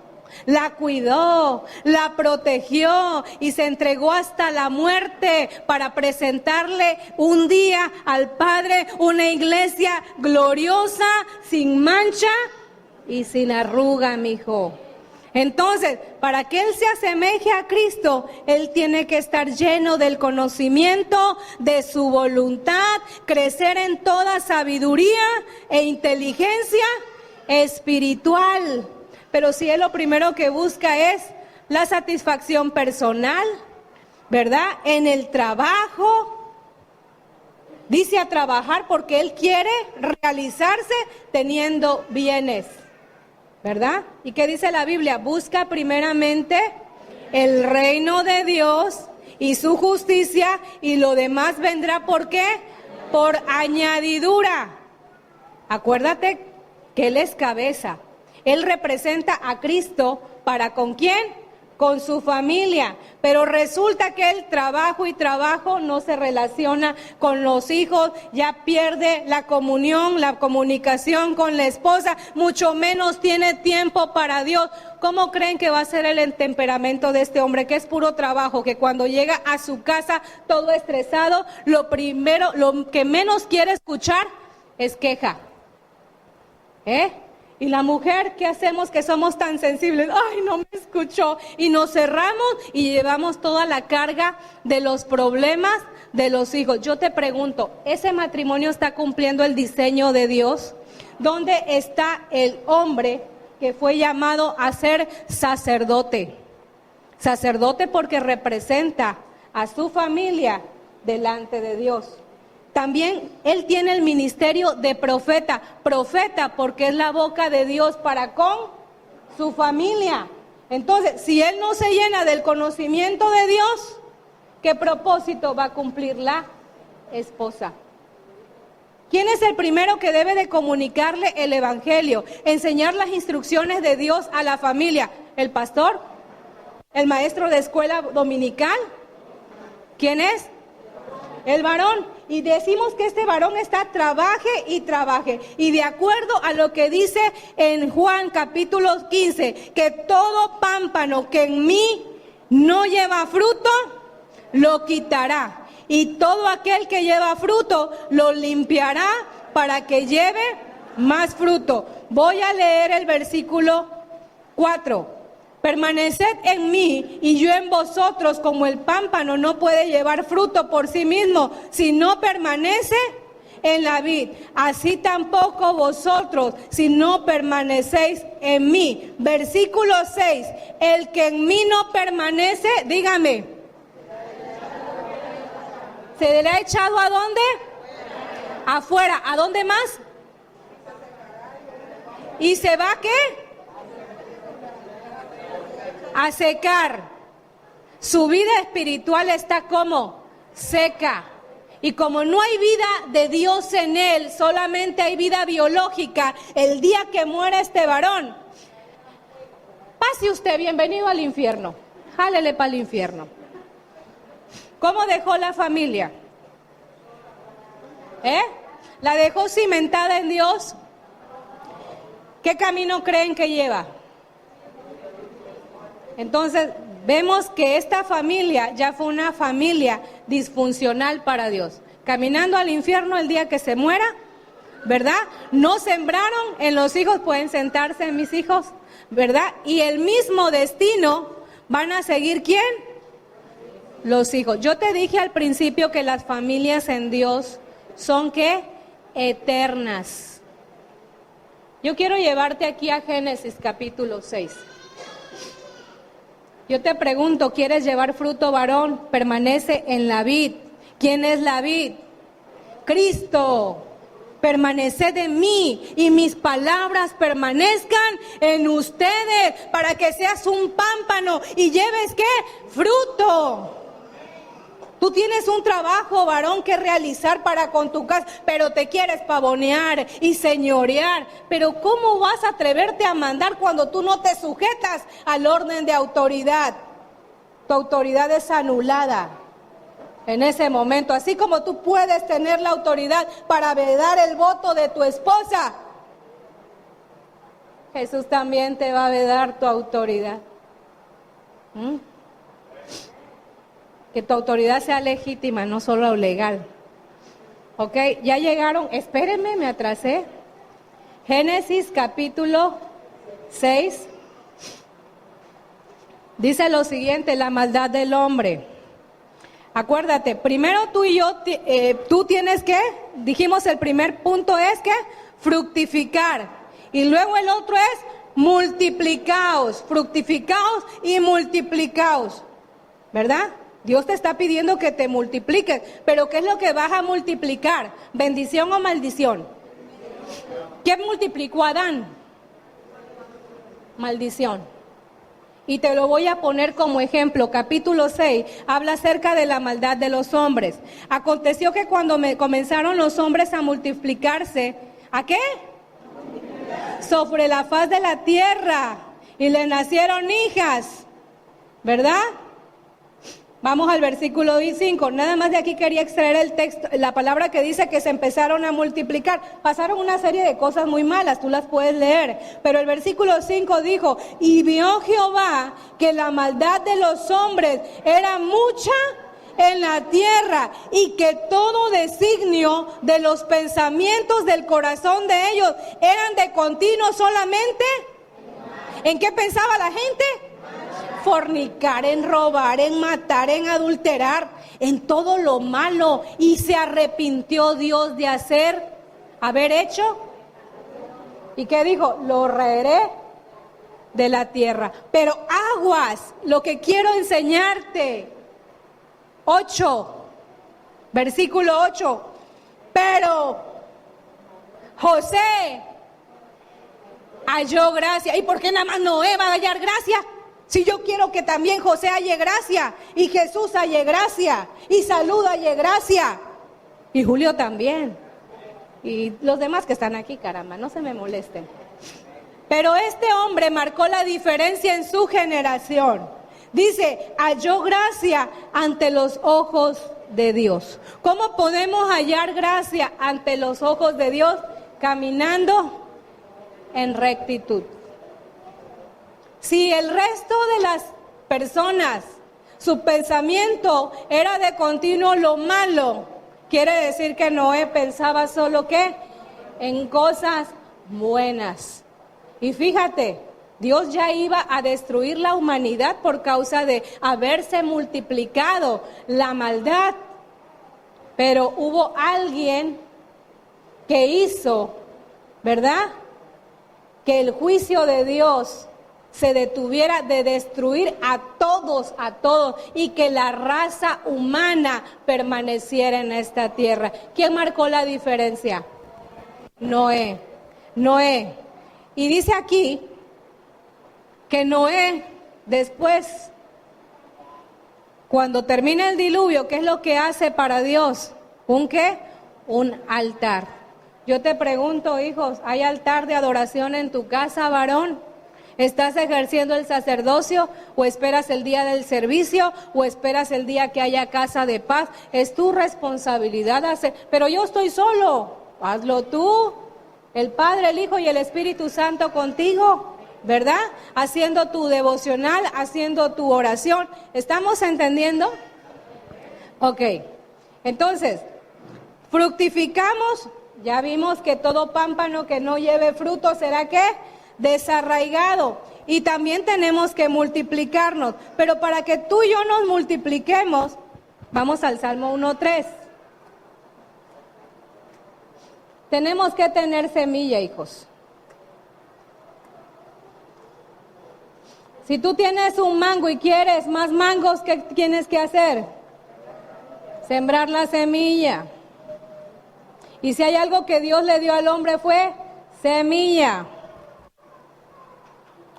la cuidó, la protegió y se entregó hasta la muerte para presentarle un día al Padre una iglesia gloriosa, sin mancha y sin arruga, mijo. Entonces, para que Él se asemeje a Cristo, Él tiene que estar lleno del conocimiento de su voluntad, crecer en toda sabiduría e inteligencia espiritual. Pero si Él lo primero que busca es la satisfacción personal, ¿verdad? En el trabajo, dice a trabajar porque Él quiere realizarse teniendo bienes, ¿verdad? ¿Y qué dice la Biblia? Busca primeramente el reino de Dios y su justicia, y lo demás vendrá, ¿por qué? Por añadidura. Acuérdate que Él es cabeza. Él representa a Cristo para ¿con quién? Con su familia. Pero resulta que el trabajo no se relaciona con los hijos, ya pierde la comunión, la comunicación con la esposa, mucho menos tiene tiempo para Dios. ¿Cómo creen que va a ser el temperamento de este hombre, que es puro trabajo, que cuando llega a su casa todo estresado, lo que menos quiere escuchar es queja? Y la mujer, ¿qué hacemos que somos tan sensibles? Ay, no me escuchó. Y nos cerramos y llevamos toda la carga de los problemas de los hijos. Yo te pregunto, ¿ese matrimonio está cumpliendo el diseño de Dios? ¿Dónde está el hombre que fue llamado a ser sacerdote? Sacerdote porque representa a su familia delante de Dios. También él tiene el ministerio de profeta porque es la boca de Dios para con su familia. Entonces, si él no se llena del conocimiento de Dios, ¿qué propósito va a cumplir la esposa? ¿Quién es el primero que debe de comunicarle el evangelio? Enseñar las instrucciones de Dios a la familia. ¿El pastor? ¿El maestro de escuela dominical? ¿Quién es? El varón. Y decimos que este varón está trabaje y trabaje. Y de acuerdo a lo que dice en Juan capítulo 15, que todo pámpano que en mí no lleva fruto, lo quitará. Y todo aquel que lleva fruto, lo limpiará para que lleve más fruto. Voy a leer el versículo 4. Permaneced en mí y yo en vosotros, como el pámpano no puede llevar fruto por sí mismo si no permanece en la vid. Así tampoco vosotros si no permanecéis en mí. Versículo 6. El que en mí no permanece, dígame, ¿se le ha echado a dónde? Afuera. ¿A dónde más? ¿Y se va qué? A secar. Su vida espiritual está como seca. Y como no hay vida de Dios en él, solamente hay vida biológica, el día que muera este varón, pase usted, bienvenido al infierno. Jálele para el infierno. ¿Cómo dejó la familia? ¿La dejó cimentada en Dios? ¿Qué camino creen que lleva? Entonces, vemos que esta familia ya fue una familia disfuncional para Dios. Caminando al infierno el día que se muera, ¿verdad? No sembraron en los hijos, pueden sentarse en mis hijos, ¿verdad? Y el mismo destino van a seguir, ¿quién? Los hijos. Yo te dije al principio que las familias en Dios son, ¿qué? Eternas. Yo quiero llevarte aquí a Génesis capítulo 6. Yo te pregunto, ¿quieres llevar fruto, varón? Permanece en la vid. ¿Quién es la vid? Cristo. Permaneced en mí y mis palabras permanezcan en ustedes para que seas un pámpano y lleves, ¿qué? Fruto. Tú tienes un trabajo, varón, que realizar para con tu casa, pero te quieres pavonear y señorear. Pero ¿cómo vas a atreverte a mandar cuando tú no te sujetas al orden de autoridad? Tu autoridad es anulada en ese momento. Así como tú puedes tener la autoridad para vedar el voto de tu esposa, Jesús también te va a vedar tu autoridad. Que tu autoridad sea legítima, no solo legal. ¿Ok? Ya llegaron, espérenme, me atrasé. Génesis capítulo 6. Dice lo siguiente, la maldad del hombre. Acuérdate, primero tú y yo, tú tienes que, dijimos el primer punto es que fructificar. Y luego el otro es multiplicaos, fructificaos y multiplicaos. ¿Verdad? Dios te está pidiendo que te multipliques, pero ¿qué es lo que vas a multiplicar? ¿Bendición o maldición? ¿Qué multiplicó Adán? Maldición. Y te lo voy a poner como ejemplo. Capítulo 6 habla acerca de la maldad de los hombres. Aconteció que cuando comenzaron los hombres a multiplicarse, ¿a qué? Sobre la faz de la tierra. Y le nacieron hijas, ¿verdad? Vamos al versículo 5. Nada más de aquí quería extraer el texto, la palabra que dice que se empezaron a multiplicar. Pasaron una serie de cosas muy malas, tú las puedes leer. Pero el versículo 5 dijo, y vio Jehová que la maldad de los hombres era mucha en la tierra y que todo designio de los pensamientos del corazón de ellos eran de continuo solamente. ¿En qué pensaba la gente? Fornicar, en robar, en matar, en adulterar, en todo lo malo. Y se arrepintió Dios de haber hecho. ¿Y qué dijo? Lo raeré de la tierra. Pero aguas, lo que quiero enseñarte. 8, versículo 8. Pero José halló gracia. ¿Y por qué nada más Noé va a hallar gracia? Si yo quiero que también José halle gracia, y Jesús halle gracia, y Salud halle gracia, y Julio también, y los demás que están aquí, caramba, no se me molesten. Pero este hombre marcó la diferencia en su generación. Dice, halló gracia ante los ojos de Dios. ¿Cómo podemos hallar gracia ante los ojos de Dios? Caminando en rectitud. Si el resto de las personas, su pensamiento era de continuo lo malo, quiere decir que Noé pensaba solo ¿qué? En cosas buenas. Y fíjate, Dios ya iba a destruir la humanidad por causa de haberse multiplicado la maldad. Pero hubo alguien que hizo, ¿verdad?, que el juicio de Dios se detuviera de destruir a todos, y que la raza humana permaneciera en esta tierra. ¿Quién marcó la diferencia? Noé. Y dice aquí que Noé, después, cuando termina el diluvio, ¿qué es lo que hace para Dios? ¿Un qué? Un altar. Yo te pregunto, hijos, ¿hay altar de adoración en tu casa, varón? ¿Estás ejerciendo el sacerdocio o esperas el día del servicio o esperas el día que haya casa de paz? Es tu responsabilidad hacer, pero yo estoy solo, hazlo tú, el Padre, el Hijo y el Espíritu Santo contigo, ¿verdad? Haciendo tu devocional, haciendo tu oración. ¿Estamos entendiendo? Ok, entonces, fructificamos, ya vimos que todo pámpano que no lleve fruto será ¿qué? Desarraigado. Y también tenemos que multiplicarnos. Pero para que tú y yo nos multipliquemos, vamos al Salmo 1:3. Tenemos que tener semilla, hijos. Si tú tienes un mango y quieres más mangos, ¿qué tienes que hacer? Sembrar la semilla. Y si hay algo que Dios le dio al hombre fue semilla.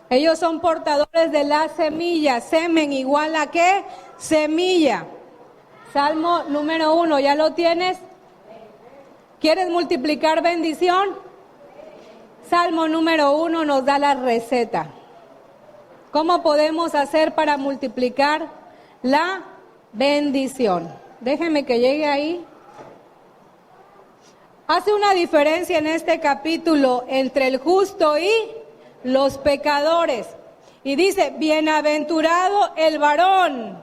Ellos son portadores de la semilla. Semen igual a ¿qué? Semilla. Salmo número 1, ¿ya lo tienes? ¿Quieres multiplicar bendición? Salmo número 1 nos da la receta. ¿Cómo podemos hacer para multiplicar la bendición? Déjeme que llegue ahí. Hace una diferencia en este capítulo entre el justo y los pecadores. Y dice, bienaventurado el varón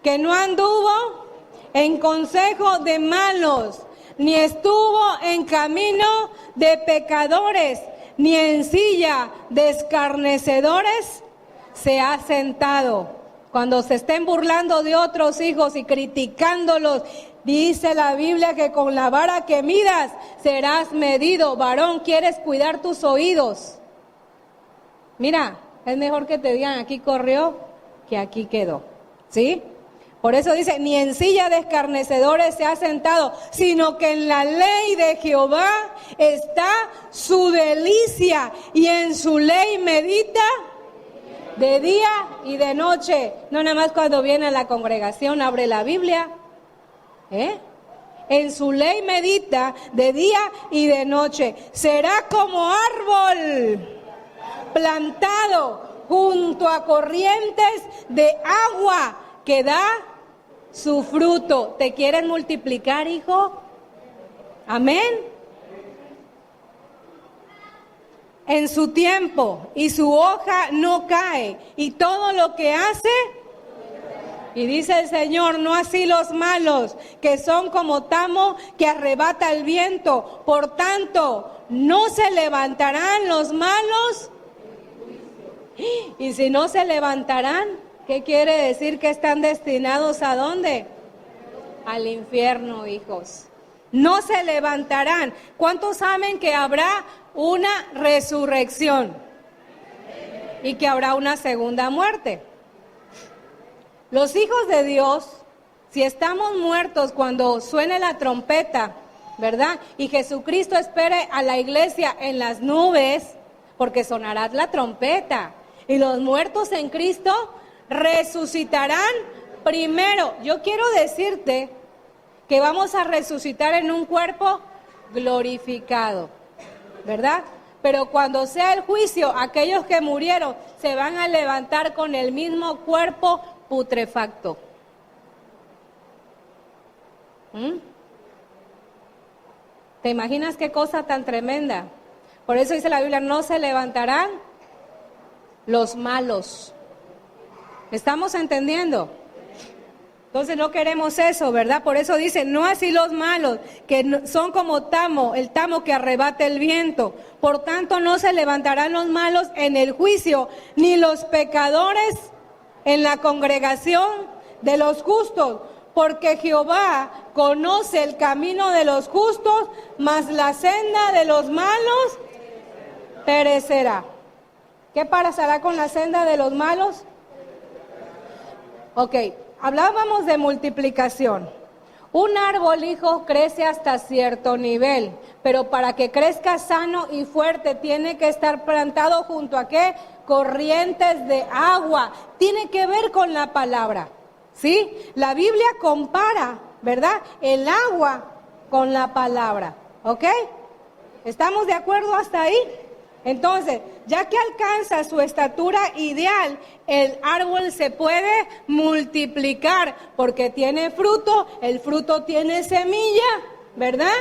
que no anduvo en consejo de malos, ni estuvo en camino de pecadores, ni en silla de escarnecedores se ha sentado. Cuando se estén burlando de otros hijos y criticándolos, dice la Biblia que con la vara que midas serás medido. Varón, ¿quieres cuidar tus oídos? Mira, es mejor que te digan aquí corrió que aquí quedó, ¿sí? Por eso dice, ni en silla de escarnecedores se ha sentado, sino que en la ley de Jehová está su delicia, y en su ley medita de día y de noche. No nada más cuando viene a la congregación abre la Biblia. En su ley medita de día y de noche. Será como árbol plantado junto a corrientes de agua que da su fruto. ¿Te quieren multiplicar, hijo? Amén. En su tiempo, y su hoja no cae, y todo lo que hace, y dice el Señor, no así los malos, que son como tamo que arrebata el viento. Por tanto, no se levantarán los malos. Y si no se levantarán, ¿qué quiere decir? Que están destinados ¿a dónde? Al infierno, hijos. No se levantarán. ¿Cuántos saben que habrá una resurrección? Y que habrá una segunda muerte. Los hijos de Dios, si estamos muertos cuando suene la trompeta, ¿verdad? Y Jesucristo espere a la iglesia en las nubes, porque sonará la trompeta. Y los muertos en Cristo resucitarán primero. Yo quiero decirte que vamos a resucitar en un cuerpo glorificado, ¿verdad? Pero cuando sea el juicio, aquellos que murieron se van a levantar con el mismo cuerpo putrefacto. ¿Te imaginas qué cosa tan tremenda? Por eso dice la Biblia, no se levantarán los malos. ¿Estamos entendiendo? Entonces no queremos eso, ¿verdad? Por eso dice, no así los malos, que son como tamo, el tamo que arrebata el viento. Por tanto, no se levantarán los malos en el juicio, ni los pecadores en la congregación de los justos, porque Jehová conoce el camino de los justos, mas la senda de los malos perecerá. ¿Qué pasará con la senda de los malos? Ok, hablábamos de multiplicación. Un árbol, hijo, crece hasta cierto nivel, pero para que crezca sano y fuerte tiene que estar plantado junto a ¿qué? Corrientes de agua. Tiene que ver con la palabra, ¿sí? La Biblia compara, ¿verdad? El agua con la palabra, ¿ok? ¿Estamos de acuerdo hasta ahí? Entonces, ya que alcanza su estatura ideal, el árbol se puede multiplicar porque tiene fruto, el fruto tiene semilla, ¿verdad?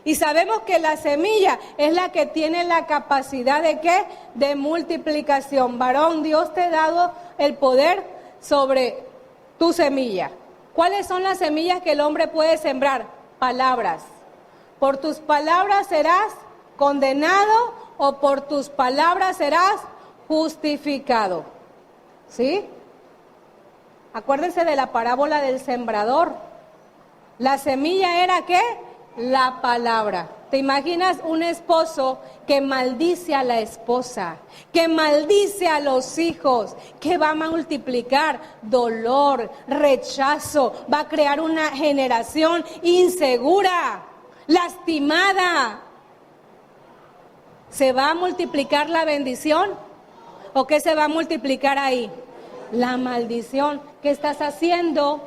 Y sabemos que la semilla es la que tiene la capacidad de ¿qué? De multiplicación. Varón, Dios te ha dado el poder sobre tu semilla. ¿Cuáles son las semillas que el hombre puede sembrar? Palabras. Por tus palabras serás condenado o por tus palabras serás justificado. ¿Sí? Acuérdense de la parábola del sembrador. La semilla era ¿qué? La palabra. ¿Te imaginas un esposo que maldice a la esposa, que maldice a los hijos, que va a multiplicar dolor, rechazo, va a crear una generación insegura, lastimada? ¿Se va a multiplicar la bendición? ¿O qué se va a multiplicar ahí? La maldición. ¿Qué estás haciendo?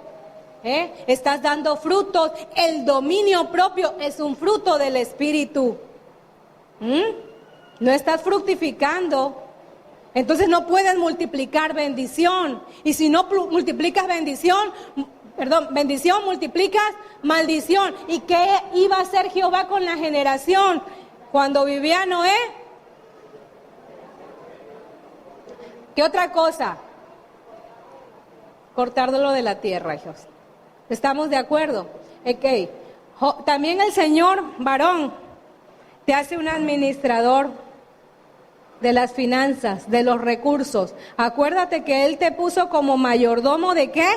Estás dando frutos. El dominio propio es un fruto del Espíritu. No estás fructificando. Entonces no puedes multiplicar bendición. Y si no multiplicas bendición, multiplicas maldición. ¿Y qué iba a hacer Jehová con la generación? Cuando vivía Noé, ¿qué otra cosa? Cortarlo de la tierra, hijos. ¿Estamos de acuerdo? Okay. También el Señor, varón, te hace un administrador de las finanzas, de los recursos. Acuérdate que Él te puso como mayordomo ¿de qué?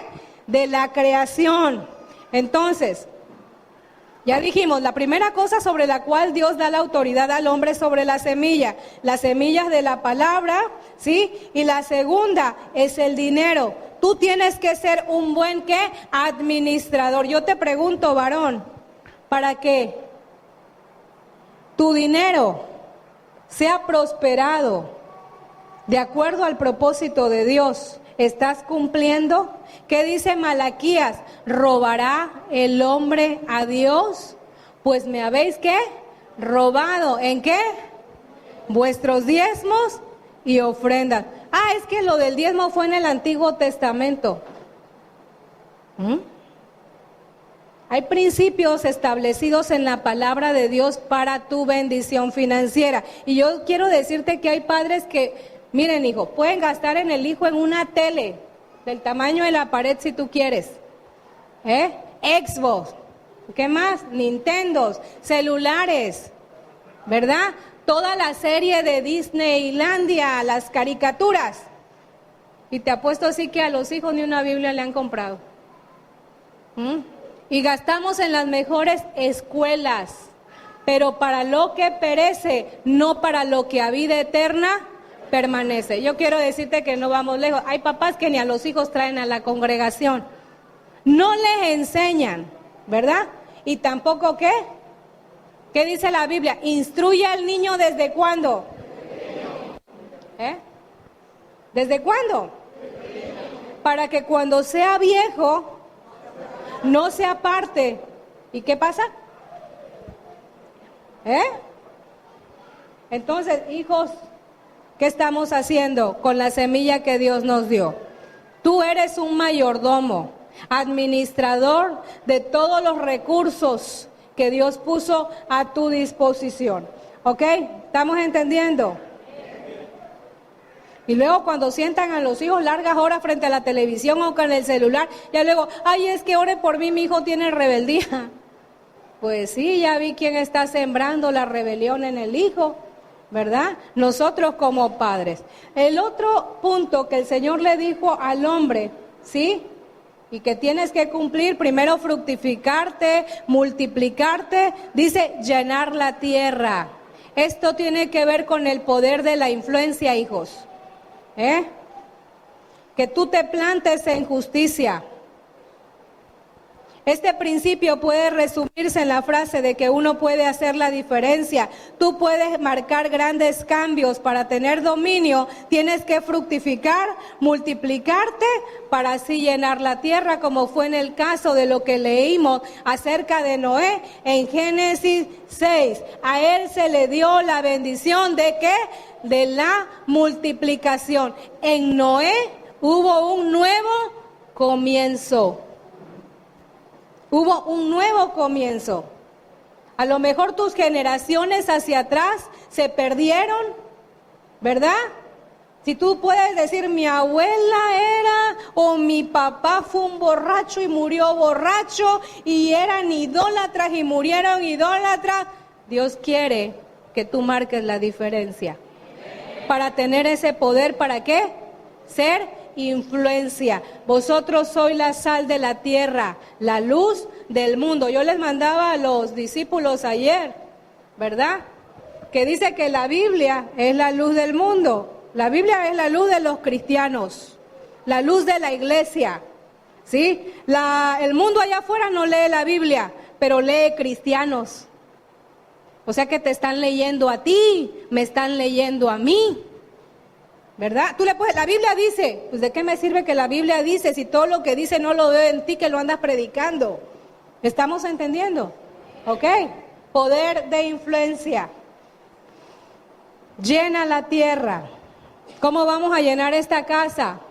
De la creación. Entonces, ya dijimos, la primera cosa sobre la cual Dios da la autoridad al hombre es sobre la semilla. Las semillas de la palabra, ¿sí? Y la segunda es el dinero. Tú tienes que ser un buen, ¿qué? Administrador. Yo te pregunto, varón, para que tu dinero sea prosperado de acuerdo al propósito de Dios, ¿estás cumpliendo? ¿Qué dice Malaquías? ¿Robará el hombre a Dios? Pues me habéis, ¿qué? Robado. ¿En qué? Vuestros diezmos y ofrendas. Ah, es que lo del diezmo fue en el Antiguo Testamento. Hay principios establecidos en la palabra de Dios para tu bendición financiera. Y yo quiero decirte que hay padres que, miren hijo, pueden gastar en el hijo en una tele del tamaño de la pared si tú quieres. Xbox, ¿qué más? Nintendos, celulares, ¿verdad? Toda la serie de Disneylandia, las caricaturas. Y te apuesto así que a los hijos ni una Biblia le han comprado. Y gastamos en las mejores escuelas, pero para lo que perece, no para lo que a vida eterna permanece. Yo quiero decirte que no vamos lejos. Hay papás que ni a los hijos traen a la congregación. No les enseñan, ¿verdad? Y tampoco, ¿qué? ¿Qué dice la Biblia? Instruye al niño ¿desde cuándo? ¿Desde cuándo? Para que cuando sea viejo no se aparte. ¿Y qué pasa? Entonces, hijos, ¿qué estamos haciendo con la semilla que Dios nos dio? Tú eres un mayordomo, administrador de todos los recursos que Dios puso a tu disposición. ¿Ok? ¿Estamos entendiendo? Y luego cuando sientan a los hijos largas horas frente a la televisión o con el celular, ya luego, ay, es que ore por mí, mi hijo tiene rebeldía. Pues sí, ya vi quién está sembrando la rebelión en el hijo, ¿verdad? Nosotros como padres. El otro punto que el Señor le dijo al hombre, ¿sí? Y que tienes que cumplir, primero fructificarte, multiplicarte, dice llenar la tierra. Esto tiene que ver con el poder de la influencia, hijos. Que tú te plantes en justicia. Este principio puede resumirse en la frase de que uno puede hacer la diferencia. Tú puedes marcar grandes cambios. Para tener dominio tienes que fructificar, multiplicarte para así llenar la tierra, como fue en el caso de lo que leímos acerca de Noé en Génesis 6. A él se le dio la bendición ¿de qué? De la multiplicación. En Noé hubo un nuevo comienzo. Hubo un nuevo comienzo. A lo mejor tus generaciones hacia atrás se perdieron, ¿verdad? Si tú puedes decir mi abuela era o mi papá fue un borracho y murió borracho y eran idólatras y murieron idólatras, Dios quiere que tú marques la diferencia. Para tener ese poder, ¿para qué? Ser influencia. Vosotros sois la sal de la tierra, la luz del mundo. Yo les mandaba a los discípulos ayer, ¿verdad? Que dice que la Biblia es la luz del mundo. La Biblia es la luz de los cristianos, la luz de la iglesia, ¿sí? El mundo allá afuera no lee la Biblia, pero lee cristianos. O sea que te están leyendo a ti, me están leyendo a mí. ¿Verdad? Tú le puedes, la Biblia dice, pues ¿de qué me sirve que la Biblia dice si todo lo que dice no lo veo en ti que lo andas predicando? ¿Estamos entendiendo? ¿Ok? Poder de influencia. Llena la tierra. ¿Cómo vamos a llenar esta casa?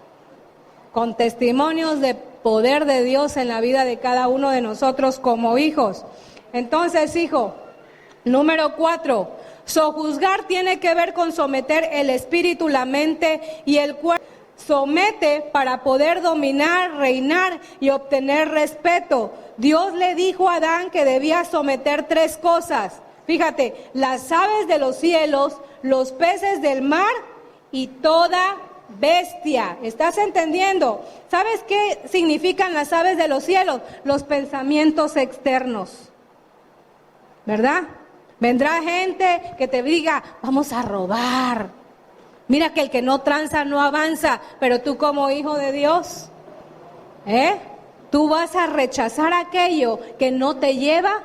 Con testimonios de poder de Dios en la vida de cada uno de nosotros como hijos. Entonces, hijo, número 4. Sojuzgar tiene que ver con someter el espíritu, la mente y el cuerpo. Somete para poder dominar, reinar y obtener respeto. Dios le dijo a Adán que debía someter 3 cosas. Fíjate, las aves de los cielos, los peces del mar y toda bestia. ¿Estás entendiendo? ¿Sabes qué significan las aves de los cielos? Los pensamientos externos, ¿verdad? Vendrá gente que te diga, vamos a robar. Mira que el que no tranza no avanza, pero tú como hijo de Dios, tú vas a rechazar aquello que no te lleva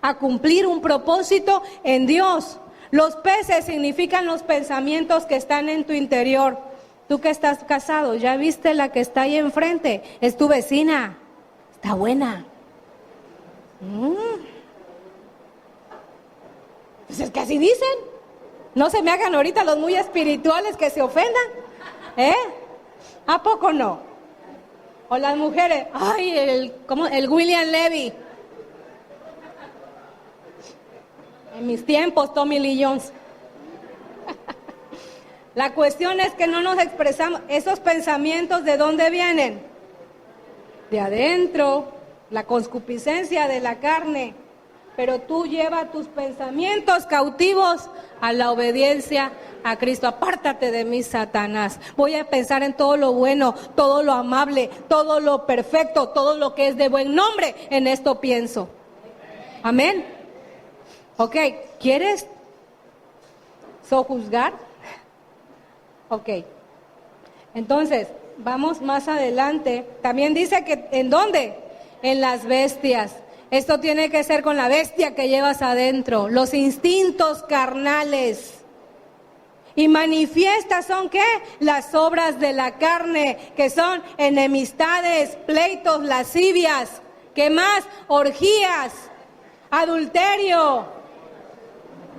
a cumplir un propósito en Dios. Los peces significan los pensamientos que están en tu interior. Tú que estás casado, ¿ya viste la que está ahí enfrente? Es tu vecina. Está buena. Pues es que así dicen. No se me hagan ahorita los muy espirituales que se ofendan. ¿A poco no? O las mujeres, ay, el William Levy. En mis tiempos, Tommy Lee Jones. La cuestión es que no nos expresamos. Esos pensamientos, ¿de dónde vienen? De adentro, la concupiscencia de la carne. Pero tú llevas tus pensamientos cautivos a la obediencia a Cristo. Apártate de mí, Satanás. Voy a pensar en todo lo bueno, todo lo amable, todo lo perfecto, todo lo que es de buen nombre. En esto pienso. Amén. Ok, ¿quieres sojuzgar? Ok. Entonces, vamos más adelante. También dice que, ¿en dónde? En las bestias. Esto tiene que ser con la bestia que llevas adentro. Los instintos carnales. Y manifiestas son, ¿qué? Las obras de la carne, que son enemistades, pleitos, lascivias. ¿Qué más? Orgías, adulterio.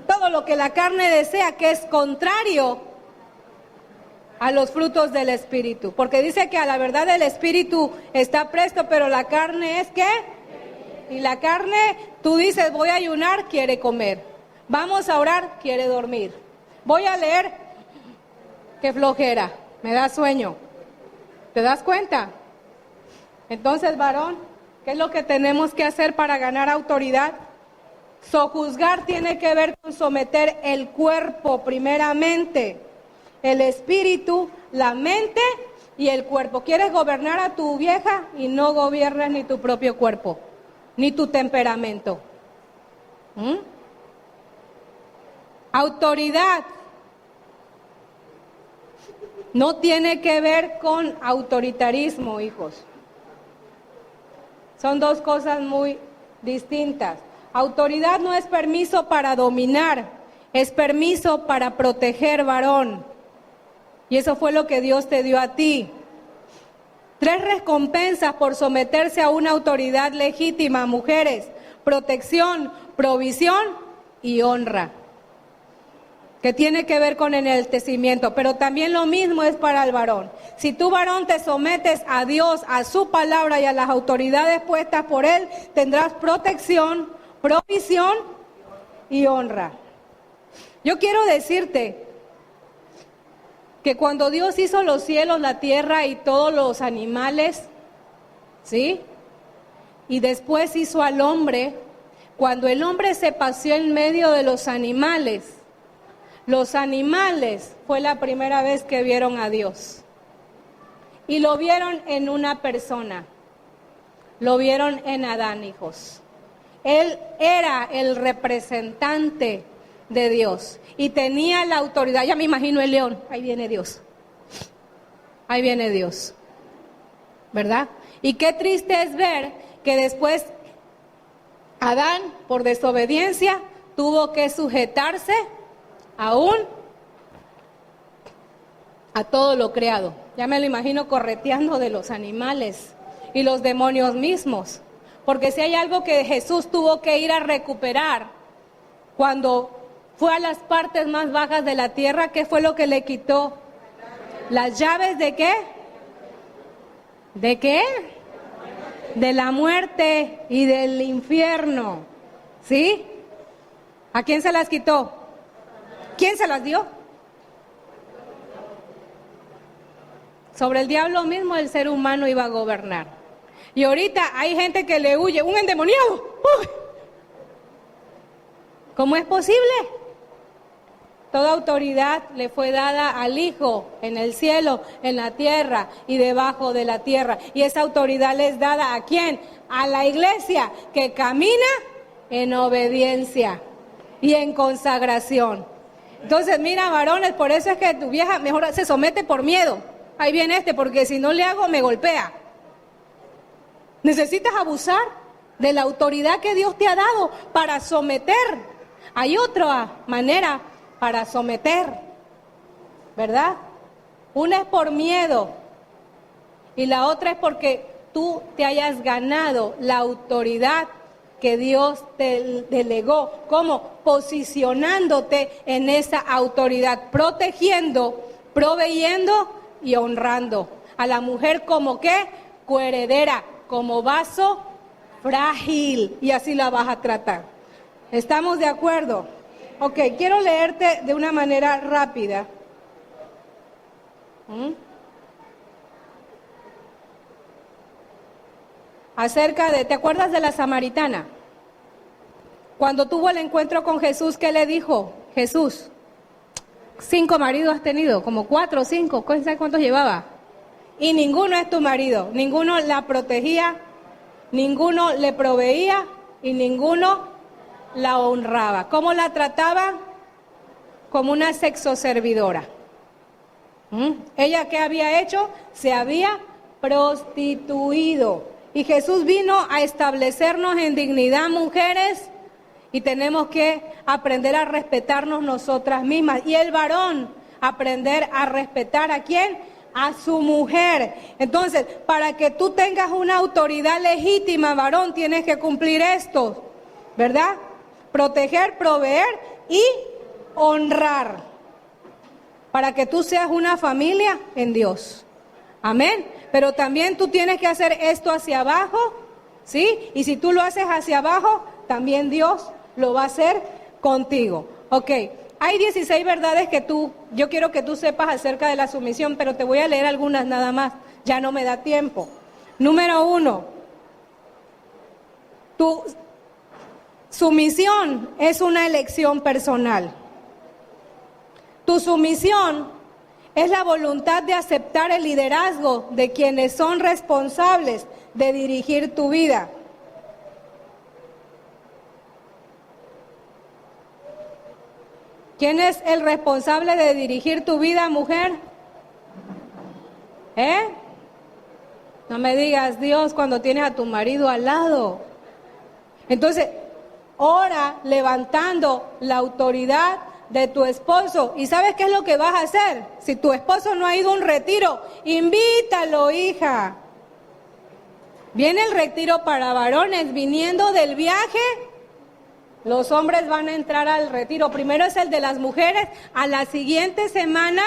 Todo lo que la carne desea, que es contrario a los frutos del Espíritu. Porque dice que a la verdad el Espíritu está presto, pero la carne es, ¿qué? Y la carne, tú dices, voy a ayunar, quiere comer. Vamos a orar, quiere dormir. Voy a leer, qué flojera, me da sueño. ¿Te das cuenta? Entonces, varón, ¿qué es lo que tenemos que hacer para ganar autoridad? Sojuzgar tiene que ver con someter el cuerpo primeramente, el espíritu, la mente y el cuerpo. ¿Quieres gobernar a tu vieja? Y no gobiernas ni tu propio cuerpo, ni tu temperamento. Autoridad no tiene que ver con autoritarismo, hijos. Son dos cosas muy distintas. Autoridad no es permiso para dominar, es permiso para proteger, varón. Y eso fue lo que Dios te dio a ti. 3 recompensas por someterse a una autoridad legítima, mujeres: protección, provisión y honra, que tiene que ver con enaltecimiento. Pero también lo mismo es para el varón. Si tú, varón, te sometes a Dios, a su palabra y a las autoridades puestas por Él, tendrás protección, provisión y honra. Yo quiero decirte que cuando Dios hizo los cielos, la tierra y todos los animales, ¿sí? Y después hizo al hombre, cuando el hombre se paseó en medio de los animales fue la primera vez que vieron a Dios. Y lo vieron en una persona, lo vieron en Adán, hijos. Él era el representante de Dios y tenía la autoridad. Ya me imagino el león, ahí viene Dios, ¿verdad? Y qué triste es ver que después Adán, por desobediencia, tuvo que sujetarse aún a todo lo creado. Ya me lo imagino correteando de los animales y los demonios mismos. Porque si hay algo que Jesús tuvo que ir a recuperar cuando fue a las partes más bajas de la tierra, ¿qué fue lo que le quitó? ¿Las llaves de qué? ¿De qué? De la muerte y del infierno. ¿Sí? ¿A quién se las quitó? ¿Quién se las dio? Sobre el diablo mismo el ser humano iba a gobernar. Y ahorita hay gente que le huye, un endemoniado. ¡Uy! ¿Cómo es posible? Toda autoridad le fue dada al Hijo en el cielo, en la tierra y debajo de la tierra. Y esa autoridad le es dada ¿a quién? A la iglesia que camina en obediencia y en consagración. Entonces, mira, varones, por eso es que tu vieja mejor se somete por miedo. Ahí viene porque si no le hago, me golpea. Necesitas abusar de la autoridad que Dios te ha dado para someter Hay otra manera para someter, ¿verdad? Una es por miedo y la otra es porque tú te hayas ganado la autoridad que Dios te delegó. ¿Cómo? Posicionándote en esa autoridad, protegiendo, proveyendo y honrando a la mujer como ¿qué? Coheredera, como vaso frágil, y así la vas a tratar. ¿Estamos de acuerdo? Ok, quiero leerte de una manera rápida. Acerca de, ¿te acuerdas de la samaritana? Cuando tuvo el encuentro con Jesús, ¿qué le dijo Jesús? 5 maridos has tenido, como 4 o 5, ¿sabes cuántos llevaba? Y ninguno es tu marido, ninguno la protegía, ninguno le proveía y ninguno la honraba. ¿Cómo la trataba? Como una sexoservidora. ¿Ella qué había hecho? Se había prostituido. Y Jesús vino a establecernos en dignidad, mujeres, y tenemos que aprender a respetarnos nosotras mismas. Y el varón, aprender a respetar ¿a quién? A su mujer. Entonces, para que tú tengas una autoridad legítima, varón, tienes que cumplir esto, ¿verdad? Proteger, proveer y honrar. Para que tú seas una familia en Dios. Amén. Pero también tú tienes que hacer esto hacia abajo, ¿sí? Y si tú lo haces hacia abajo, también Dios lo va a hacer contigo. Ok, hay 16 verdades que yo quiero que tú sepas acerca de la sumisión, pero te voy a leer algunas nada más, ya no me da tiempo. Número 1, tu sumisión es una elección personal. Tu sumisión es la voluntad de aceptar el liderazgo de quienes son responsables de dirigir tu vida. ¿Quién es el responsable de dirigir tu vida, mujer? No me digas Dios cuando tienes a tu marido al lado. Entonces, ora levantando la autoridad de tu esposo. ¿Y sabes qué es lo que vas a hacer? Si tu esposo no ha ido a un retiro, invítalo, hija. Viene el retiro para varones, viniendo del viaje, los hombres van a entrar al retiro. Primero es el de las mujeres, a la siguiente semana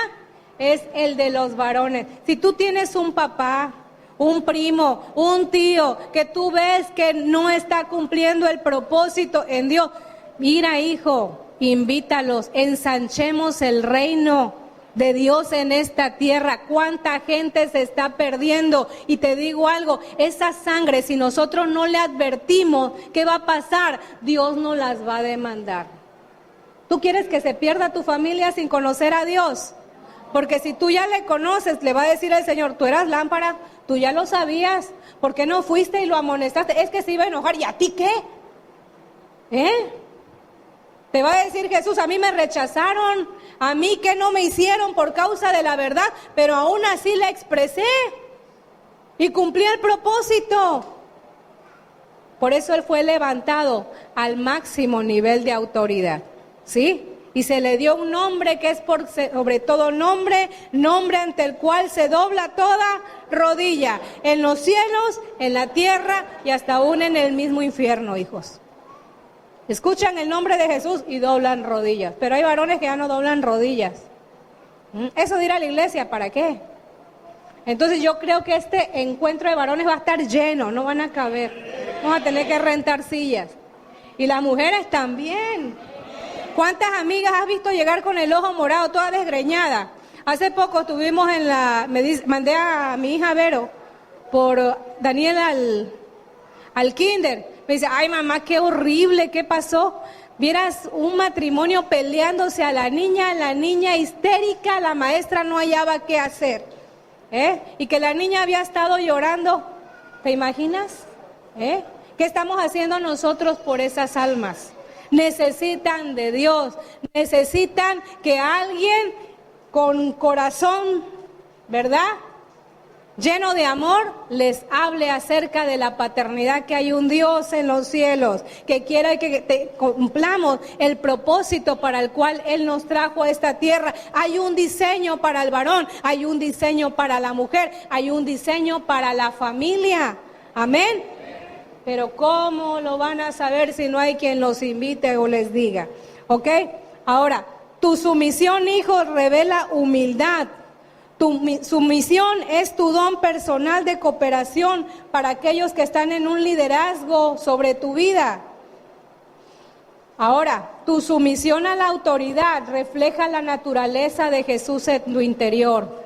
es el de los varones. Si tú tienes un papá, un primo, un tío, que tú ves que no está cumpliendo el propósito en Dios, mira, hijo, invítalos, ensanchemos el reino de Dios en esta tierra. Cuánta gente se está perdiendo. Y te digo algo, esa sangre, si nosotros no le advertimos qué va a pasar, Dios no las va a demandar. ¿Tú quieres que se pierda tu familia sin conocer a Dios? Porque si tú ya le conoces, le va a decir el Señor, tú eras lámpara, tú ya lo sabías, ¿por qué no fuiste y lo amonestaste? Es que se iba a enojar, ¿y a ti qué? Te va a decir Jesús, a mí me rechazaron, a mí que no me hicieron por causa de la verdad, pero aún así la expresé y cumplí el propósito. Por eso él fue levantado al máximo nivel de autoridad, ¿sí? Y se le dio un nombre que es por sobre todo nombre, nombre ante el cual se dobla toda rodilla, en los cielos, en la tierra y hasta aún en el mismo infierno, hijos. Escuchan el nombre de Jesús y doblan rodillas. Pero hay varones que ya no doblan rodillas. Eso de ir a la iglesia, ¿para qué? Entonces yo creo que este encuentro de varones va a estar lleno, no van a caber. Vamos a tener que rentar sillas. Y las mujeres también. ¿Cuántas amigas has visto llegar con el ojo morado, toda desgreñada? Hace poco estuvimos mandé a mi hija Vero por Daniel al kinder. Me dice, ay mamá, qué horrible, ¿qué pasó? Vieras un matrimonio peleándose a la niña histérica, la maestra no hallaba qué hacer. Y que la niña había estado llorando, ¿te imaginas? ¿Qué estamos haciendo nosotros por esas almas? Necesitan de Dios, necesitan que alguien con corazón, ¿verdad?, lleno de amor, les hable acerca de la paternidad, que hay un Dios en los cielos, que quiere que cumplamos el propósito para el cual Él nos trajo a esta tierra. Hay un diseño para el varón, hay un diseño para la mujer, hay un diseño para la familia. Amén. Pero ¿cómo lo van a saber si no hay quien los invite o les diga? ¿Ok? Ahora, tu sumisión, hijo, revela humildad. Tu sumisión es tu don personal de cooperación para aquellos que están en un liderazgo sobre tu vida. Ahora, tu sumisión a la autoridad refleja la naturaleza de Jesús en tu interior.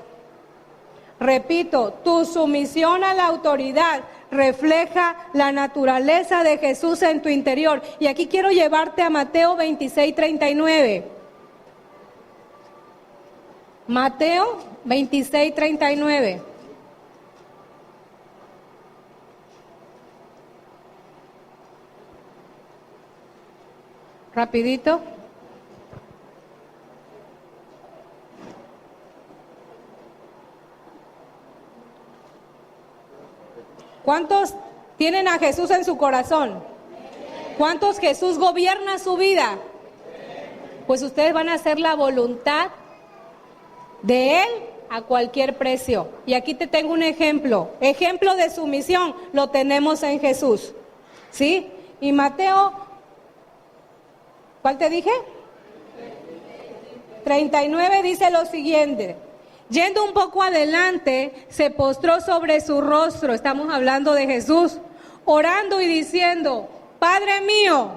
Repito, tu sumisión a la autoridad refleja la naturaleza de Jesús en tu interior. Y aquí quiero llevarte a Mateo 26:39. Mateo 26:39. Rapidito. ¿Cuántos tienen a Jesús en su corazón? ¿Cuántos Jesús gobierna su vida? Pues ustedes van a hacer la voluntad de Él a cualquier precio. Y aquí te tengo un ejemplo. Ejemplo de sumisión lo tenemos en Jesús. ¿Sí? Y Mateo, ¿cuál te dije? 39 dice lo siguiente. Yendo un poco adelante, se postró sobre su rostro, estamos hablando de Jesús, orando y diciendo: Padre mío,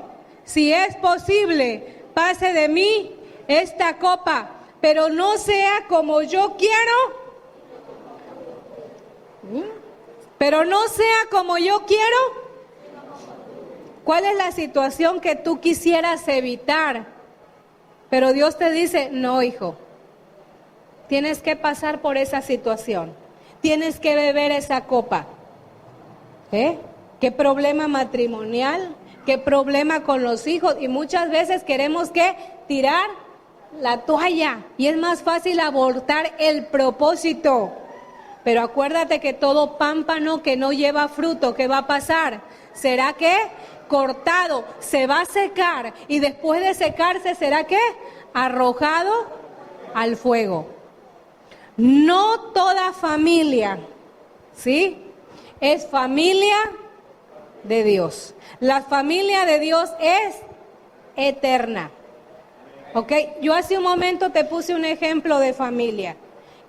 si es posible, pase de mí esta copa, pero no sea como yo quiero. Pero no sea como yo quiero. ¿Cuál es la situación que tú quisieras evitar? Pero Dios te dice: no, hijo. Tienes que pasar por esa situación. Tienes que beber esa copa. ¿Qué problema matrimonial? ¿Qué problema con los hijos? Y muchas veces queremos que tirar la toalla. Y es más fácil abortar el propósito. Pero acuérdate que todo pámpano que no lleva fruto, ¿qué va a pasar? ¿Será que cortado? Se va a secar. Y después de secarse, ¿será que arrojado al fuego? No toda familia, ¿sí?, es familia de Dios. La familia de Dios es eterna. ¿Ok? Yo hace un momento te puse un ejemplo de familia.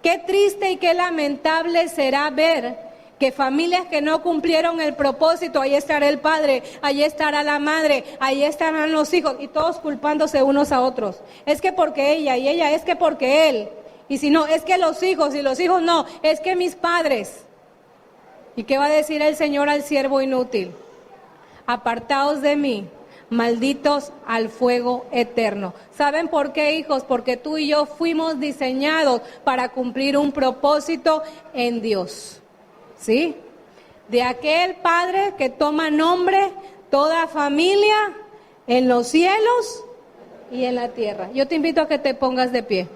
Qué triste y qué lamentable será ver que familias que no cumplieron el propósito, ahí estará el padre, ahí estará la madre, ahí estarán los hijos, y todos culpándose unos a otros. Es que porque ella, y ella es que porque él. Y si no, es que los hijos, y los hijos no, es que mis padres. ¿Y qué va a decir el Señor al siervo inútil? Apartaos de mí, malditos al fuego eterno. ¿Saben por qué, hijos? Porque tú y yo fuimos diseñados para cumplir un propósito en Dios. ¿Sí? De aquel Padre que toma nombre toda familia en los cielos y en la tierra. Yo te invito a que te pongas de pie.